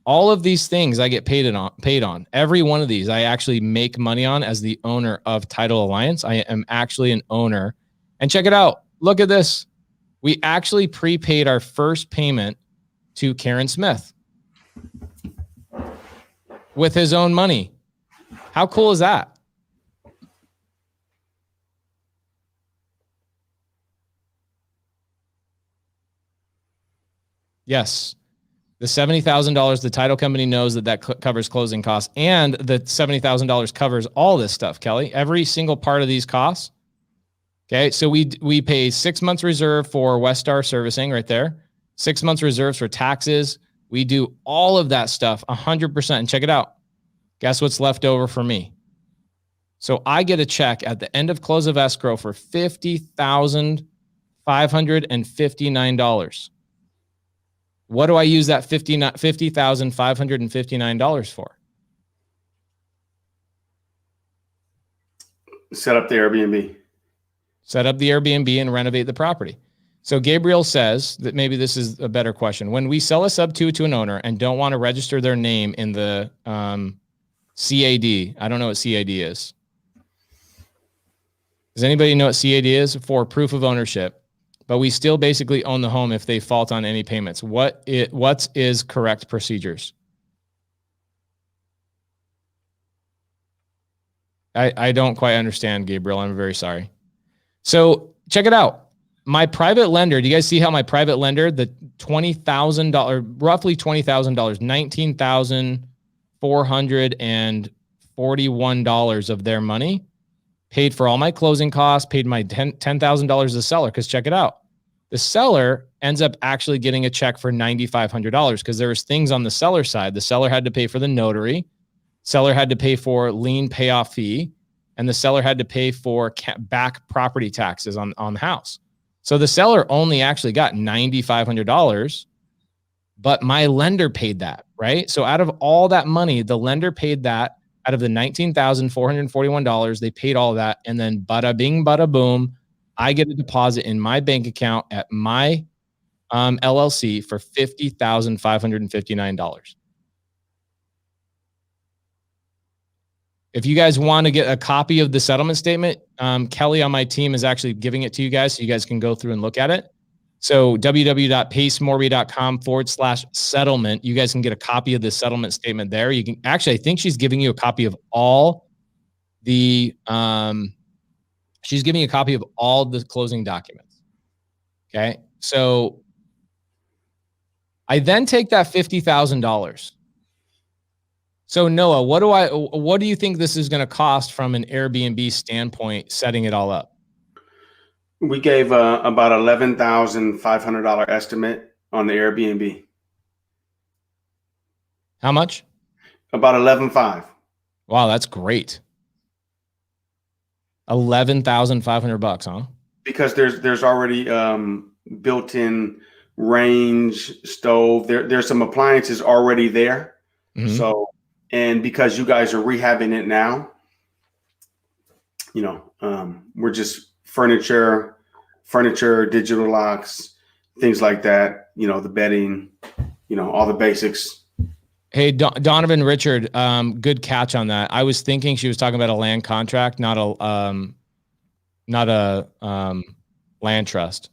All of these things I get paid on. Every one of these I actually make money on as the owner of Title Alliance. I am actually an owner. And check it out. Look at this. We actually prepaid our first payment to Karen Smith with his own money. How cool is that? Yes. The $70,000, the title company knows that covers closing costs, and the $70,000 covers all this stuff, Kelly, every single part of these costs. Okay. So we pay 6 months reserve for Westar servicing right there. 6 months reserves for taxes. We do all of that stuff 100%. And check it out. Guess what's left over for me? So I get a check at the end of close of escrow for $50,559. What do I use that $50,559 for? Set up the Airbnb. Set up the Airbnb and renovate the property. So Gabriel says that maybe this is a better question. When we sell a sub two to an owner and don't want to register their name in the CAD, I don't know what CAD is. Does anybody know what CAD is? For proof of ownership. But we still basically own the home if they fault on any payments. What is correct procedures? I don't quite understand, Gabriel. I'm very sorry. So check it out. My private lender, do you guys see how my private lender, the $20,000, roughly $20,000, $19,441 of their money paid for all my closing costs, paid my $10,000 to the seller. Because check it out. The seller ends up actually getting a check for $9,500 because there was things on the seller side. The seller had to pay for the notary. Seller had to pay for lien payoff fee, and the seller had to pay for back property taxes on the house. So the seller only actually got $9,500, but my lender paid that, right? So out of all that money, the lender paid that. Out of the $19,441, they paid all of that. And then bada bing, bada boom, I get a deposit in my bank account at my LLC for $50,559. If you guys want to get a copy of the settlement statement, Kelly on my team is actually giving it to you guys so you guys can go through and look at it. So www.pacemorby.com/settlement. You guys can get a copy of the settlement statement there. You can actually, I think she's giving you a copy of all the, she's giving you a copy of all the closing documents. Okay. So I then take that $50,000. So Noah, what do you think this is going to cost from an Airbnb standpoint, setting it all up? We gave about $11,500 estimate on the Airbnb. How much? About $11,500. Wow, that's great. $11,500, huh? Because there's already built-in range, stove. There's some appliances already there. Mm-hmm. So, and because you guys are rehabbing it now, you know, we're just furniture, digital locks, things like that, you know, the bedding, you know, all the basics. Hey, Donovan Richard, good catch on that. I was thinking she was talking about a land contract, not a land trust.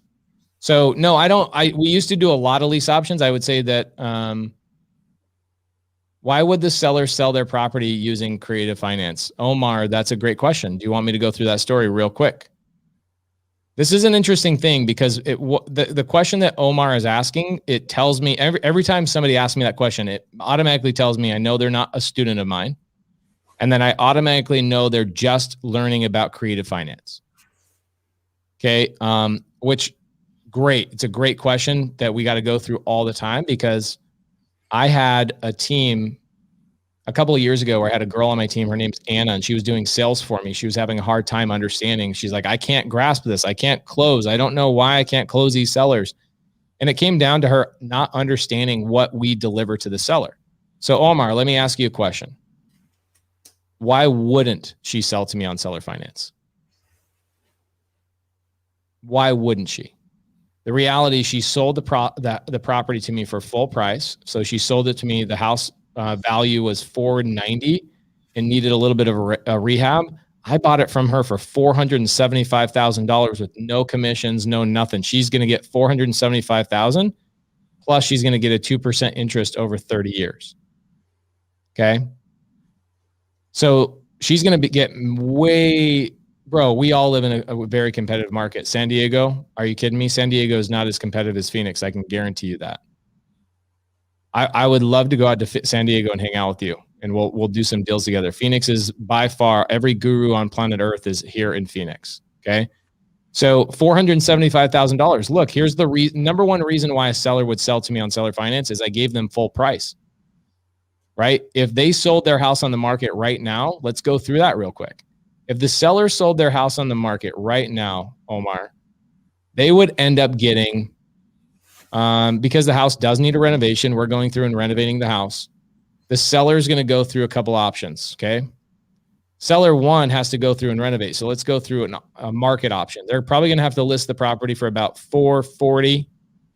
So no, we used to do a lot of lease options. I would say that, why would the seller sell their property using creative finance? Omar, that's a great question. Do you want me to go through that story real quick? This is an interesting thing because the question that Omar is asking, it tells me every time somebody asks me that question, it automatically tells me I know they're not a student of mine. And then I automatically know they're just learning about creative finance. Okay. Which great. It's a great question that we got to go through all the time because I had a team a couple of years ago where I had a girl on my team. Her name's Anna, and she was doing sales for me. She was having a hard time understanding. She's like, I can't grasp this. I can't close. I don't know why I can't close these sellers. And it came down to her not understanding what we deliver to the seller. So Omar, let me ask you a question. Why wouldn't she sell to me on seller finance? Why wouldn't she? The reality, she sold the property to me for full price. So she sold it to me. The house value was $490 and needed a little bit of a rehab. I bought it from her for $475,000 with no commissions, no nothing. She's going to get $475,000 plus she's going to get a 2% interest over 30 years. Okay. So she's going to get way, bro, we all live in a very competitive market. San Diego, are you kidding me? San Diego is not as competitive as Phoenix. I can guarantee you that. I would love to go out to San Diego and hang out with you, and we'll do some deals together. Phoenix is by far, every guru on planet Earth is here in Phoenix. Okay. So $475,000. Look, here's the number one reason why a seller would sell to me on seller finance is I gave them full price, right? If they sold their house on the market right now, let's go through that real quick. If the seller sold their house on the market right now, Omar, they would end up getting, because the house does need a renovation, we're going through and renovating the house. The seller is going to go through a couple options, okay? Seller one has to go through and renovate. So let's go through a market option. They're probably going to have to list the property for about $440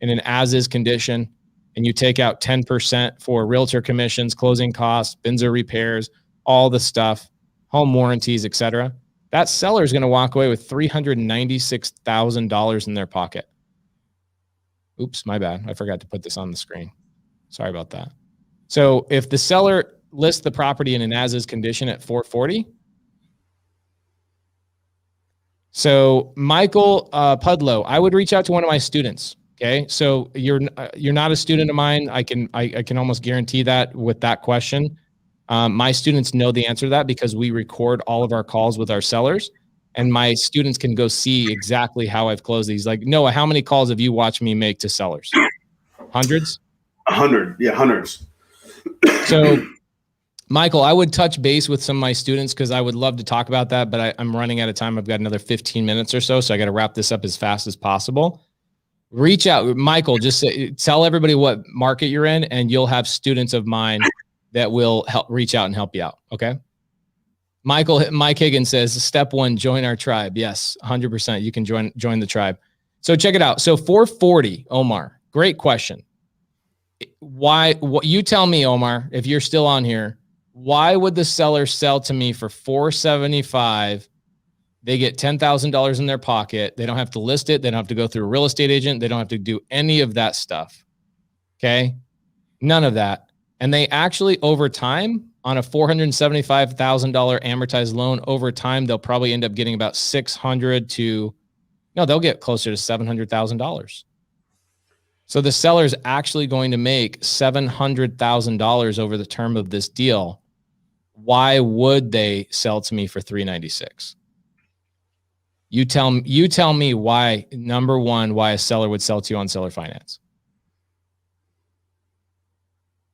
in an as-is condition, and you take out 10% for realtor commissions, closing costs, Benzo repairs, all the stuff, home warranties, etc. That seller is going to walk away with $396,000 in their pocket. Oops, my bad. I forgot to put this on the screen. Sorry about that. So if the seller lists the property in an as-is condition at $440, so Michael Pudlow, I would reach out to one of my students. Okay, so you're not a student of mine. I can almost guarantee that with that question. My students know the answer to that because we record all of our calls with our sellers, and my students can go see exactly how I've closed these. Like, Noah, how many calls have you watched me make to sellers? Hundreds? 100. Yeah, hundreds. So Michael, I would touch base with some of my students because I would love to talk about that, but I'm running out of time. I've got another 15 minutes or so I got to wrap this up as fast as possible. Reach out, Michael, just tell everybody what market you're in and you'll have students of mine that will help reach out and help you out. Okay. Mike Higgins says, step 1, join our tribe. Yes, 100%. You can join the tribe. So check it out. So 440, Omar, great question. What you tell me, Omar, if you're still on here, why would the seller sell to me for $475? They get $10,000 in their pocket. They don't have to list it. They don't have to go through a real estate agent. They don't have to do any of that stuff. Okay. None of that. And they actually, over time, on a $475,000 amortized loan, over time, they'll probably end up getting about they'll get closer to $700,000. So the seller's actually going to make $700,000 over the term of this deal. Why would they sell to me for $396? You tell me why, number one, why a seller would sell to you on seller finance.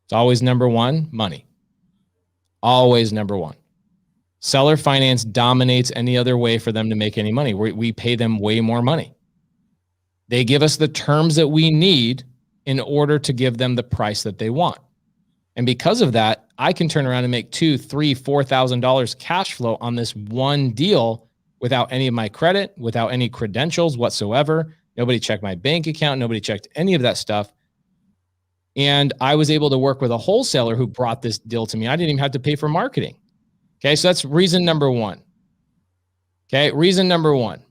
It's always number one, money. Always number one. Seller finance dominates any other way for them to make any money. We pay them way more money. They give us the terms that we need in order to give them the price that they want. And because of that, I can turn around and make $2,000, $3,000, $4,000 cash flow on this one deal without any of my credit, without any credentials whatsoever. Nobody checked my bank account. Nobody checked any of that stuff. And I was able to work with a wholesaler who brought this deal to me. I didn't even have to pay for marketing. Okay, so that's reason number one. Okay, reason number one.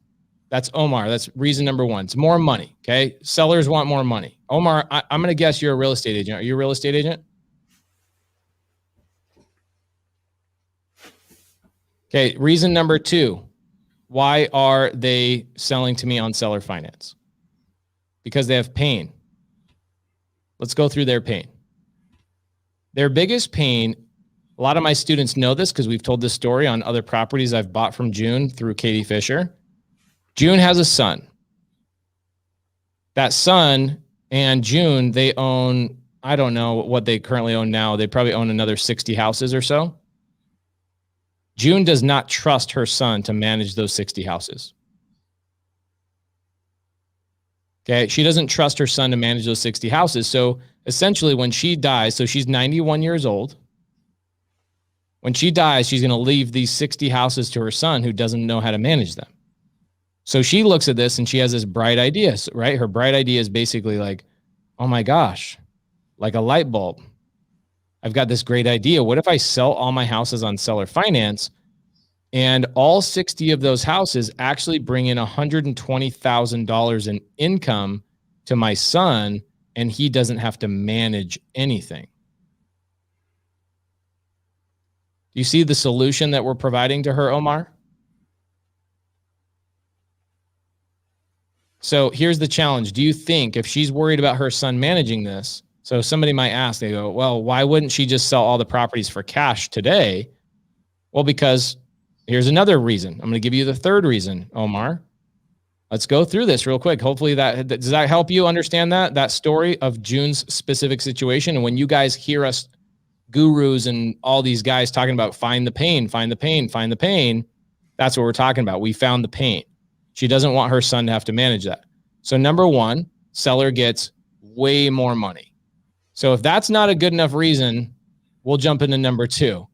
That's Omar. That's reason number one. It's more money. Okay, sellers want more money. Omar, I'm going to guess you're a real estate agent. Are you a real estate agent? Okay, reason number two. Why are they selling to me on seller finance? Because they have pain. Let's go through their pain. Their biggest pain, a lot of my students know this because we've told this story on other properties I've bought from June through Katie Fisher. June has a son. That son and June, they own, I don't know what they currently own now. They probably own another 60 houses or so. June does not trust her son to manage those 60 houses. Okay, she doesn't trust her son to manage those 60 houses. So essentially when she dies, so she's 91 years old. When she dies, she's going to leave these 60 houses to her son who doesn't know how to manage them. So she looks at this and she has this bright idea, right? Her bright idea is basically like, oh my gosh, like a light bulb. I've got this great idea. What if I sell all my houses on seller finance and all 60 of those houses actually bring in $120,000 in income to my son and he doesn't have to manage anything? Do you see the solution that we're providing to her, Omar? So here's the challenge. Do you think if she's worried about her son managing this, so somebody might ask, they go, well, why wouldn't she just sell all the properties for cash today? Well, because here's another reason. I'm going to give you the third reason, Omar. Let's go through this real quick. Hopefully does that help you understand that story of June's specific situation? And when you guys hear us gurus and all these guys talking about find the pain, find the pain, find the pain, that's what we're talking about. We found the pain. She doesn't want her son to have to manage that. So number one, seller gets way more money. So if that's not a good enough reason, we'll jump into number two.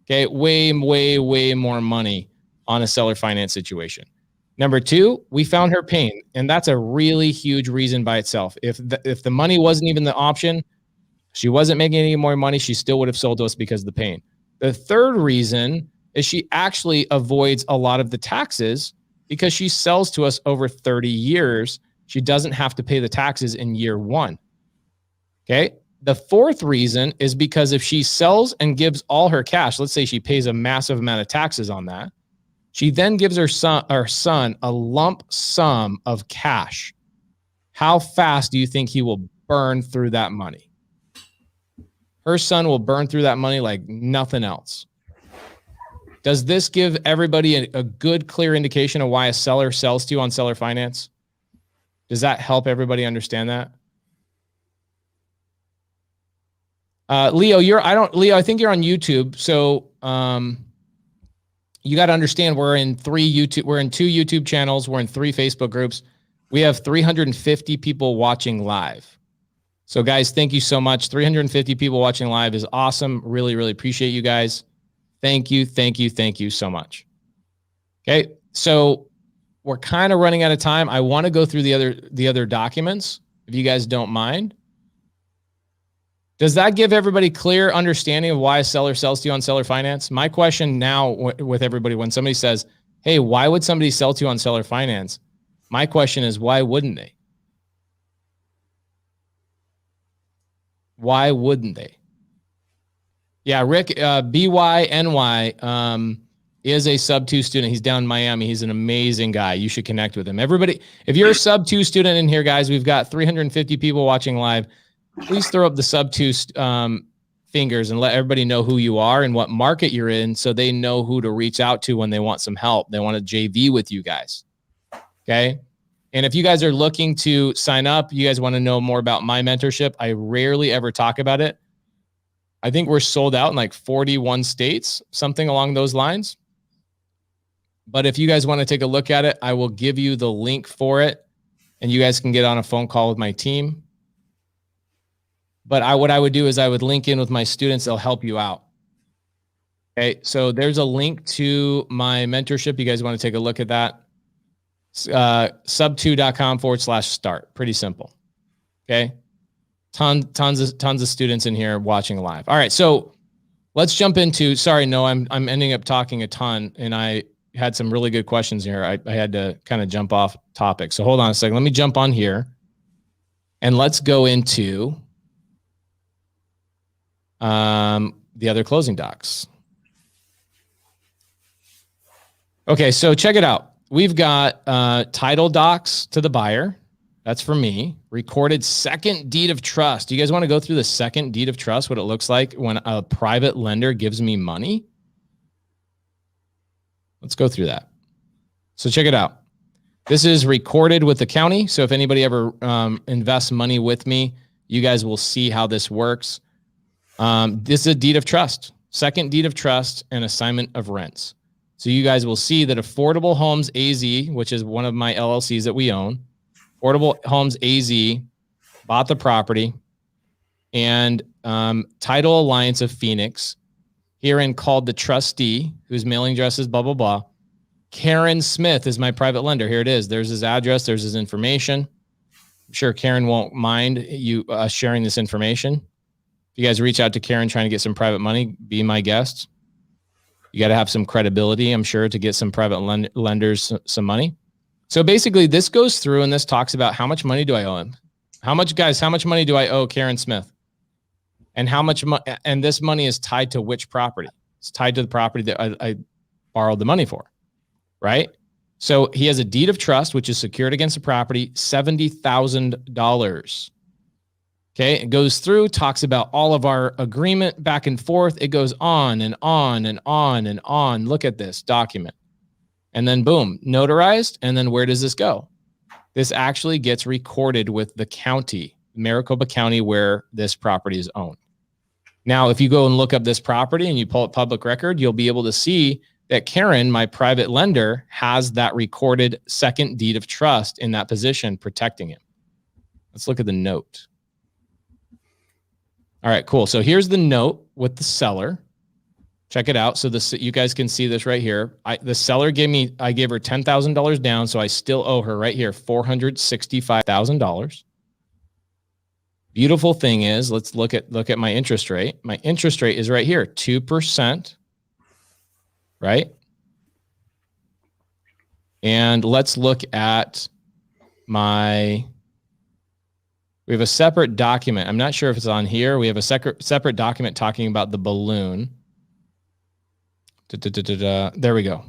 Okay, way more money on a seller finance situation. Number two, we found her pain, and that's a really huge reason by itself. If the money wasn't even the option, she wasn't making any more money, she still would have sold to us because of the pain. The third reason is she actually avoids a lot of the taxes because she sells to us over 30 years. She doesn't have to pay the taxes in year one. Okay. The fourth reason is because if she sells and gives all her cash, let's say she pays a massive amount of taxes on that, she then gives her son a lump sum of cash. How fast do you think he will burn through that money? Her son will burn through that money like nothing else. Does this give everybody a good, clear indication of why a seller sells to you on seller finance? Does that help everybody understand that? Leo, Leo, I think you're on YouTube. So, you got to understand we're in two YouTube channels. We're in 3 Facebook groups. We have 350 people watching live. So guys, thank you so much. 350 people watching live is awesome. Really, really appreciate you guys. Thank you. Thank you. Thank you so much. Okay. So we're kind of running out of time. I want to go through the other documents, if you guys don't mind. Does that give everybody clear understanding of why a seller sells to you on seller finance? My question now with everybody, when somebody says, hey, why would somebody sell to you on seller finance? My question is, why wouldn't they? Why wouldn't they? Yeah, Rick, BYNY is a sub-2 student. He's down in Miami. He's an amazing guy. You should connect with him. Everybody, if you're a sub-2 student in here, guys, we've got 350 people watching live. Please throw up the sub-2 fingers and let everybody know who you are and what market you're in so they know who to reach out to when they want some help. They want to JV with you guys. Okay? And if you guys are looking to sign up, you guys want to know more about my mentorship, I rarely ever talk about it. I think we're sold out in like 41 states, something along those lines. But if you guys want to take a look at it, I will give you the link for it and you guys can get on a phone call with my team. But what I would do is I would link in with my students. They'll help you out. Okay, so there's a link to my mentorship. You guys want to take a look at that. sub2.com/start. Pretty simple. Okay, tons of students in here watching live. All right, so let's jump into. Sorry, no, I'm ending up talking a ton, and I had some really good questions here. I had to kind of jump off topic. So hold on a second. Let me jump on here, and let's go into the other closing docs. Okay, so check it out. We've got title docs to the buyer. That's for me. Recorded second deed of trust. You guys want to go through the second deed of trust, what it looks like when a private lender gives me money? Let's go through that. So check it out. This is recorded with the county. So if anybody ever invests money with me, you guys will see how this works. This is a deed of trust, second deed of trust and assignment of rents. So you guys will see that Affordable Homes AZ, which is one of my LLCs that we own, Affordable Homes AZ bought the property, and Title Alliance of Phoenix, herein called the trustee, whose mailing address is blah, blah, blah. Karen Smith is my private lender. Here it is. There's his address. There's his information. I'm sure Karen won't mind you sharing this information. If you guys reach out to Karen trying to get some private money, be my guest. You got to have some credibility, I'm sure, to get some private lenders some money. So basically, this goes through and this talks about how much money do I owe him? How much money do I owe Karen Smith? And how much and this money is tied to which property? It's tied to the property that I borrowed the money for, right? So he has a deed of trust, which is secured against the property, $70,000. Okay, it goes through, talks about all of our agreement back and forth. It goes on and on and on and on. Look at this document. And then boom, notarized. And then where does this go? This actually gets recorded with the county, Maricopa County, where this property is owned. Now, if you go and look up this property and you pull up public record, you'll be able to see that Karen, my private lender, has that recorded second deed of trust in that position protecting him. Let's look at the note. All right, cool. So here's the note with the seller. Check it out. So this, you guys can see this right here. The seller I gave her $10,000 down, so I still owe her right here $465,000. Beautiful thing is, let's look at my interest rate. My interest rate is right here, 2%, right? And let's look at we have a separate document. I'm not sure if it's on here. We have a separate document talking about the balloon. There we go.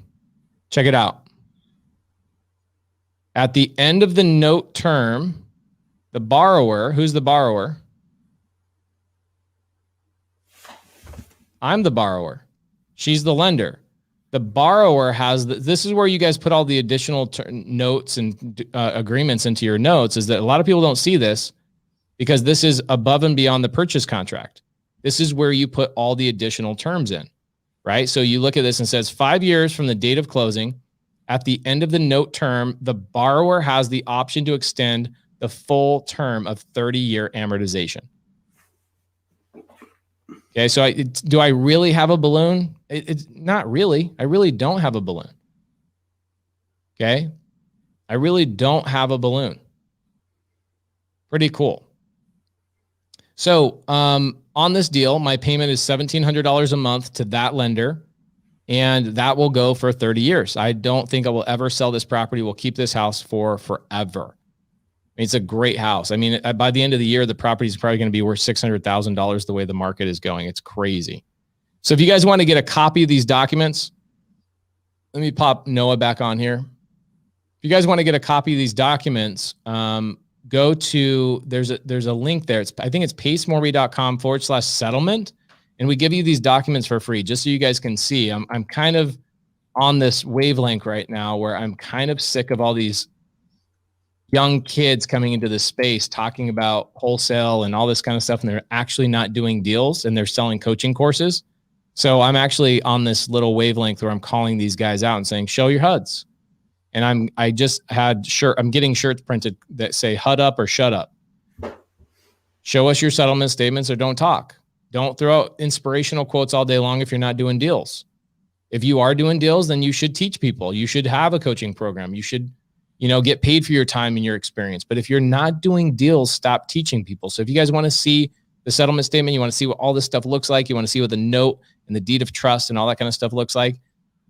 Check it out. At the end of the note term, the borrower, who's the borrower? I'm the borrower. She's the lender. The borrower has, this is where you guys put all the additional notes and agreements into your notes, is that a lot of people don't see this because this is above and beyond the purchase contract. This is where you put all the additional terms in, right? So you look at this and it says 5 years from the date of closing. At the end of the note term, the borrower has the option to extend the full term of 30-year amortization. Okay, so do I really have a balloon? It's not really. I really don't have a balloon. Okay, I really don't have a balloon. Pretty cool. So on this deal, my payment is $1,700 a month to that lender, and that will go for 30 years. I don't think I will ever sell this property. We'll keep this house for forever. It's a great house. I mean, by the end of the year, the property is probably going to be worth $600,000 the way the market is going. It's crazy. So if you guys want to get a copy of these documents, let me pop Noah back on here. If you guys want to get a copy of these documents, go to, there's a link there. I think it's pacemorby.com/settlement. And we give you these documents for free, just so you guys can see. I'm kind of on this wavelength right now where I'm kind of sick of all these young kids coming into this space talking about wholesale and all this kind of stuff, and they're actually not doing deals, and they're selling coaching courses. So I'm actually on this little wavelength where I'm calling these guys out and saying, show your HUDs. And I'm getting shirts printed that say HUD up or shut up. Show us your settlement statements or don't talk. Don't throw out inspirational quotes all day long if you're not doing deals. If you are doing deals, then you should teach people. You should have a coaching program. You should, get paid for your time and your experience. But if you're not doing deals, stop teaching people. So if you guys want to see the settlement statement, you want to see what all this stuff looks like, you want to see what the note and the deed of trust and all that kind of stuff looks like,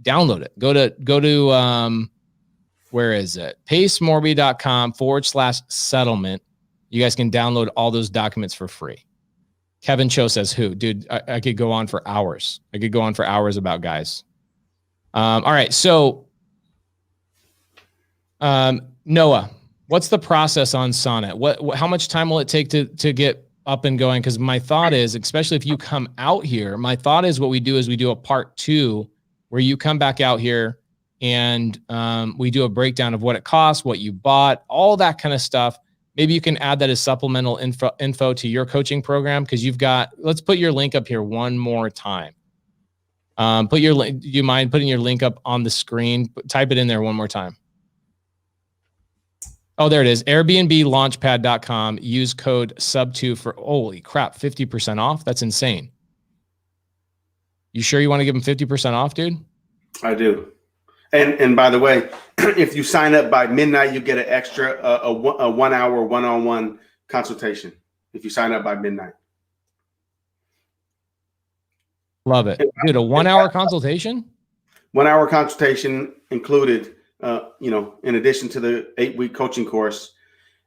download it. Go to where is it? pacemorby.com/settlement. You guys can download all those documents for free. Kevin Cho says, who? Dude, I could go on for hours. I could go on for hours about guys. All right. So, Noah, what's the process on Sonnet? How much time will it take to get up and going? Because my thought is, especially if you come out here, my thought is what we do is we do a part 2 where you come back out here and we do a breakdown of what it costs, what you bought, all that kind of stuff. Maybe you can add that as supplemental info to your coaching program, because let's put your link up here one more time. Do you mind putting your link up on the screen? Type it in there one more time. Oh, there it is. AirBnB Use code sub2 for, holy crap, 50% off. That's insane. You sure you want to give them 50% off, dude? I do. And by the way, if you sign up by midnight, you get an extra a 1 hour one-on-one consultation. If you sign up by midnight. Love it, dude. A 1 hour consultation. 1 hour consultation included. In addition to the 8-week coaching course.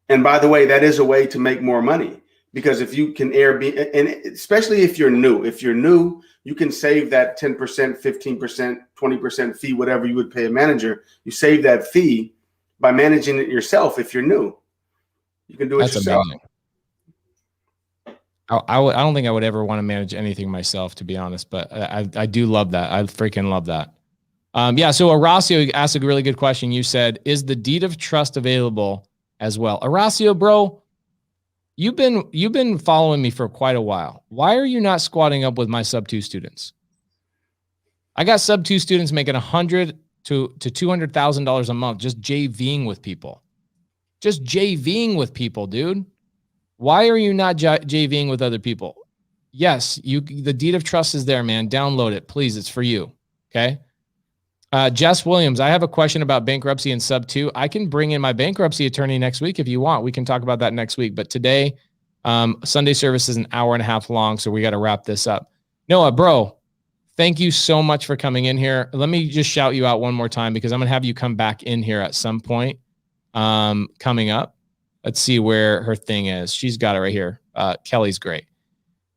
And by the way, that is a way to make more money, because if you can Airbnb, and especially if you're new, you can save that 10%, 15%, 20% fee, whatever you would pay a manager. You save that fee by managing it yourself. If you're new, you can do it yourself. Amazing. I don't think I would ever want to manage anything myself, to be honest, but I do love that. I freaking love that. So Horacio asked a really good question. You said, is the deed of trust available as well? Horacio, bro, you've been following me for quite a while. Why are you not squatting up with my sub-2 students? I got sub-2 students making $100,000 to $200,000 a month just JVing with people. Just JVing with people, dude. Why are you not JVing with other people? Yes, the deed of trust is there, man. Download it, please. It's for you. Okay. Jess Williams, I have a question about bankruptcy and sub-2. I can bring in my bankruptcy attorney next week if you want. We can talk about that next week. But today, Sunday service is an hour and a half long, so we got to wrap this up. Noah, bro, thank you so much for coming in here. Let me just shout you out one more time, because I'm going to have you come back in here at some point coming up. Let's see where her thing is. She's got it right here. Kelly's great.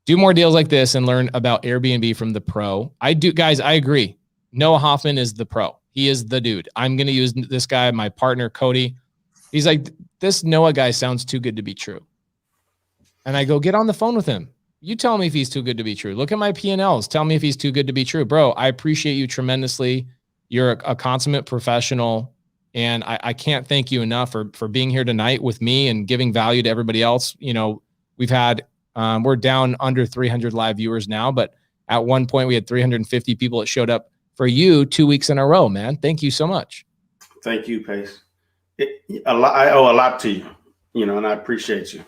Do more deals like this and learn about Airbnb from the pro. I do, guys, I agree. Noah Hoffman is the pro. He is the dude. I'm going to use this guy, my partner, Cody. He's like, this Noah guy sounds too good to be true. And I go, get on the phone with him. You tell me if he's too good to be true. Look at my P&Ls. Tell me if he's too good to be true. Bro, I appreciate you tremendously. You're a consummate professional. And I can't thank you enough for being here tonight with me and giving value to everybody else. We've had We're down under 300 live viewers now, but at one point we had 350 people that showed up for you 2 weeks in a row, man. Thank you so much. Thank you, Pace. I owe a lot to you, and I appreciate you.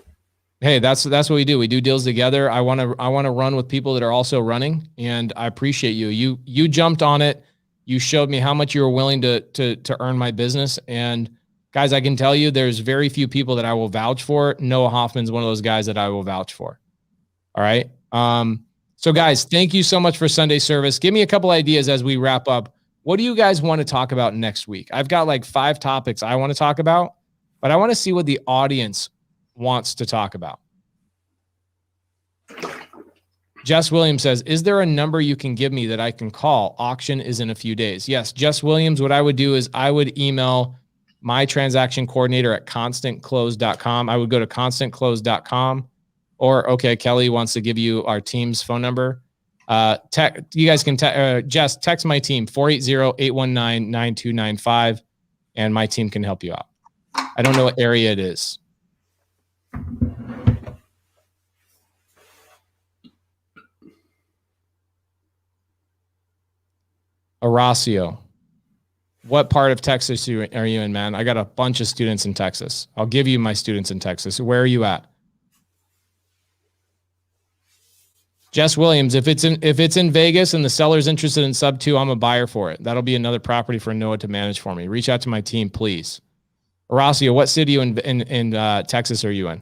Hey, that's what we do. We do deals together. I want to run with people that are also running, and I appreciate you. You jumped on it. You showed me how much you were willing to earn my business. And guys, I can tell you there's very few people that I will vouch for. Noah Hoffman's one of those guys that I will vouch for. All right. So guys, thank you so much for Sunday service. Give me a couple ideas as we wrap up. What do you guys want to talk about next week? I've got like 5 topics I want to talk about, but I want to see what the audience wants to talk about. Jess Williams says, is there a number you can give me that I can call? Auction is in a few days. Yes, Jess Williams, what I would do is I would email my transaction coordinator at constantclose.com. I would go to constantclose.com, or okay, Kelly wants to give you our team's phone number. You guys can Jess, text my team 480-819-9295, and my team can help you out. I don't know what area it is. Horacio, what part of Texas are you in, man? I got a bunch of students in Texas. I'll give you my students in Texas. Where are you at? Jess Williams, if it's in Vegas and the seller's interested in sub 2, I'm a buyer for it. That'll be another property for Noah to manage for me. Reach out to my team, please. Horacio, what city in Texas are you in?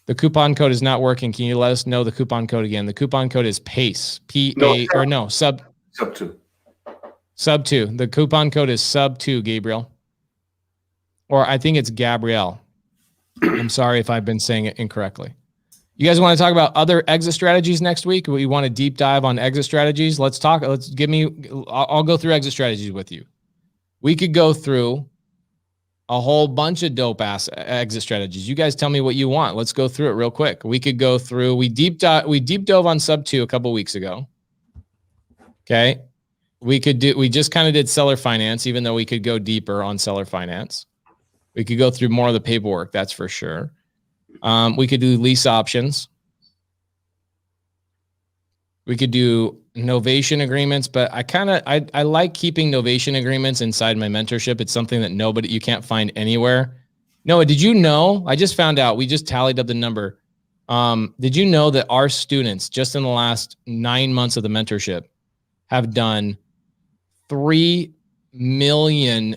The coupon code is not working. Can you let us know the coupon code again? The coupon code is PACE. Sub 2. Sub 2. The coupon code is sub 2, Gabriel. Or I think it's Gabrielle. I'm sorry if I've been saying it incorrectly. You guys want to talk about other exit strategies next week? We want to deep dive on exit strategies. Let's talk. I'll go through exit strategies with you. We could go through a whole bunch of dope ass exit strategies. You guys tell me what you want. Let's go through it real quick. We could go through, we deep dove on sub 2 a couple weeks ago. Okay. We just kind of did seller finance, even though we could go deeper on seller finance. We could go through more of the paperwork. That's for sure. We could do lease options. We could do novation agreements, but I like keeping novation agreements inside my mentorship. It's something that you can't find anywhere. Noah, did you know? I just found out. We just tallied up the number. Did you know that our students, just in the last 9 months of the mentorship, have done $3 million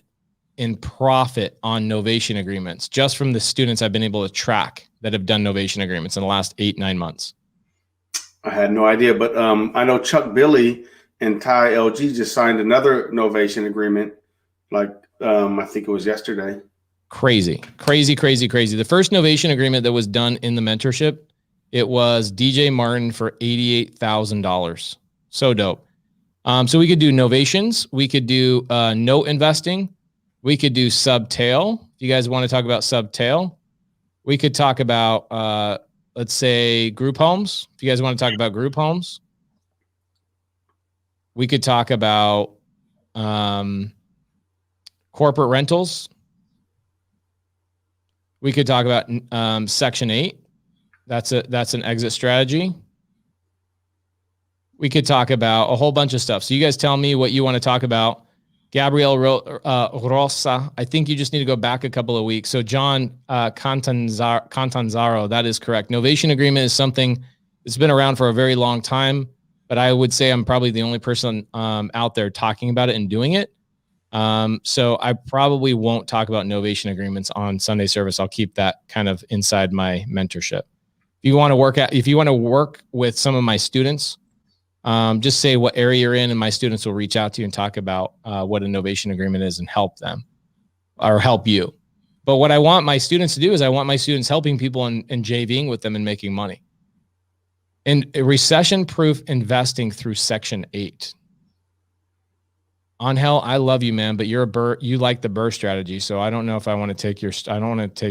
in profit on novation agreements, just from the students I've been able to track that have done novation agreements in the last 8-9 months? I had no idea, but I know Chuck Billy and Ty LG just signed another novation agreement. I think it was yesterday. Crazy. The first novation agreement that was done in the mentorship, it was DJ Martin for $88,000. So dope. So we could do novations. We could do note investing. We could do subtail. If you guys want to talk about subtail, we could talk about let's say group homes. If you guys want to talk about group homes, we could talk about corporate rentals. We could talk about Section 8. That's an exit strategy. We could talk about a whole bunch of stuff. So you guys tell me what you want to talk about. Gabriel Rosa, I think you just need to go back a couple of weeks. So John Cantanzaro, that is correct. Novation agreement is something that's been around for a very long time, but I would say I'm probably the only person out there talking about it and doing it. So I probably won't talk about novation agreements on Sunday service. I'll keep that kind of inside my mentorship. If you want to work with some of my students, just say what area you're in, and my students will reach out to you and talk about what a novation agreement is and help them or help you. But what I want my students to do is I want my students helping people and JVing with them and making money. And recession-proof investing through Section 8. Angel, I love you, man, but you like the burr strategy, so I don't know if I want to take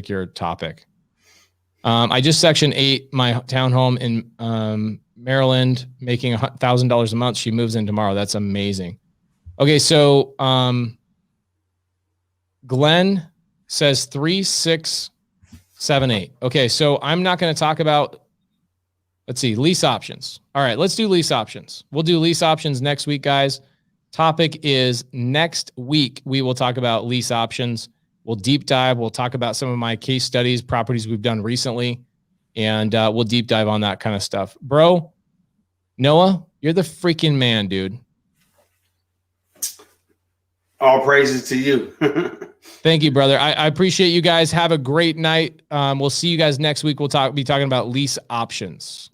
your topic. I just Section 8 my townhome in Maryland, making $1,000 a month. She moves in tomorrow. That's amazing. Okay, so Glenn says 3-6 7.8. Okay, so I'm not going to talk about, let's see, lease options. All right, let's do lease options. We'll do lease options next week, guys. Topic is next week, we will talk about lease options. We'll deep dive. We'll talk about some of my case studies, properties we've done recently, and we'll deep dive on that kind of stuff. Bro, Noah, you're the freaking man, dude. All praises to you. Thank you, brother. I appreciate you guys. Have a great night. We'll see you guys next week. We'll be talking about lease options.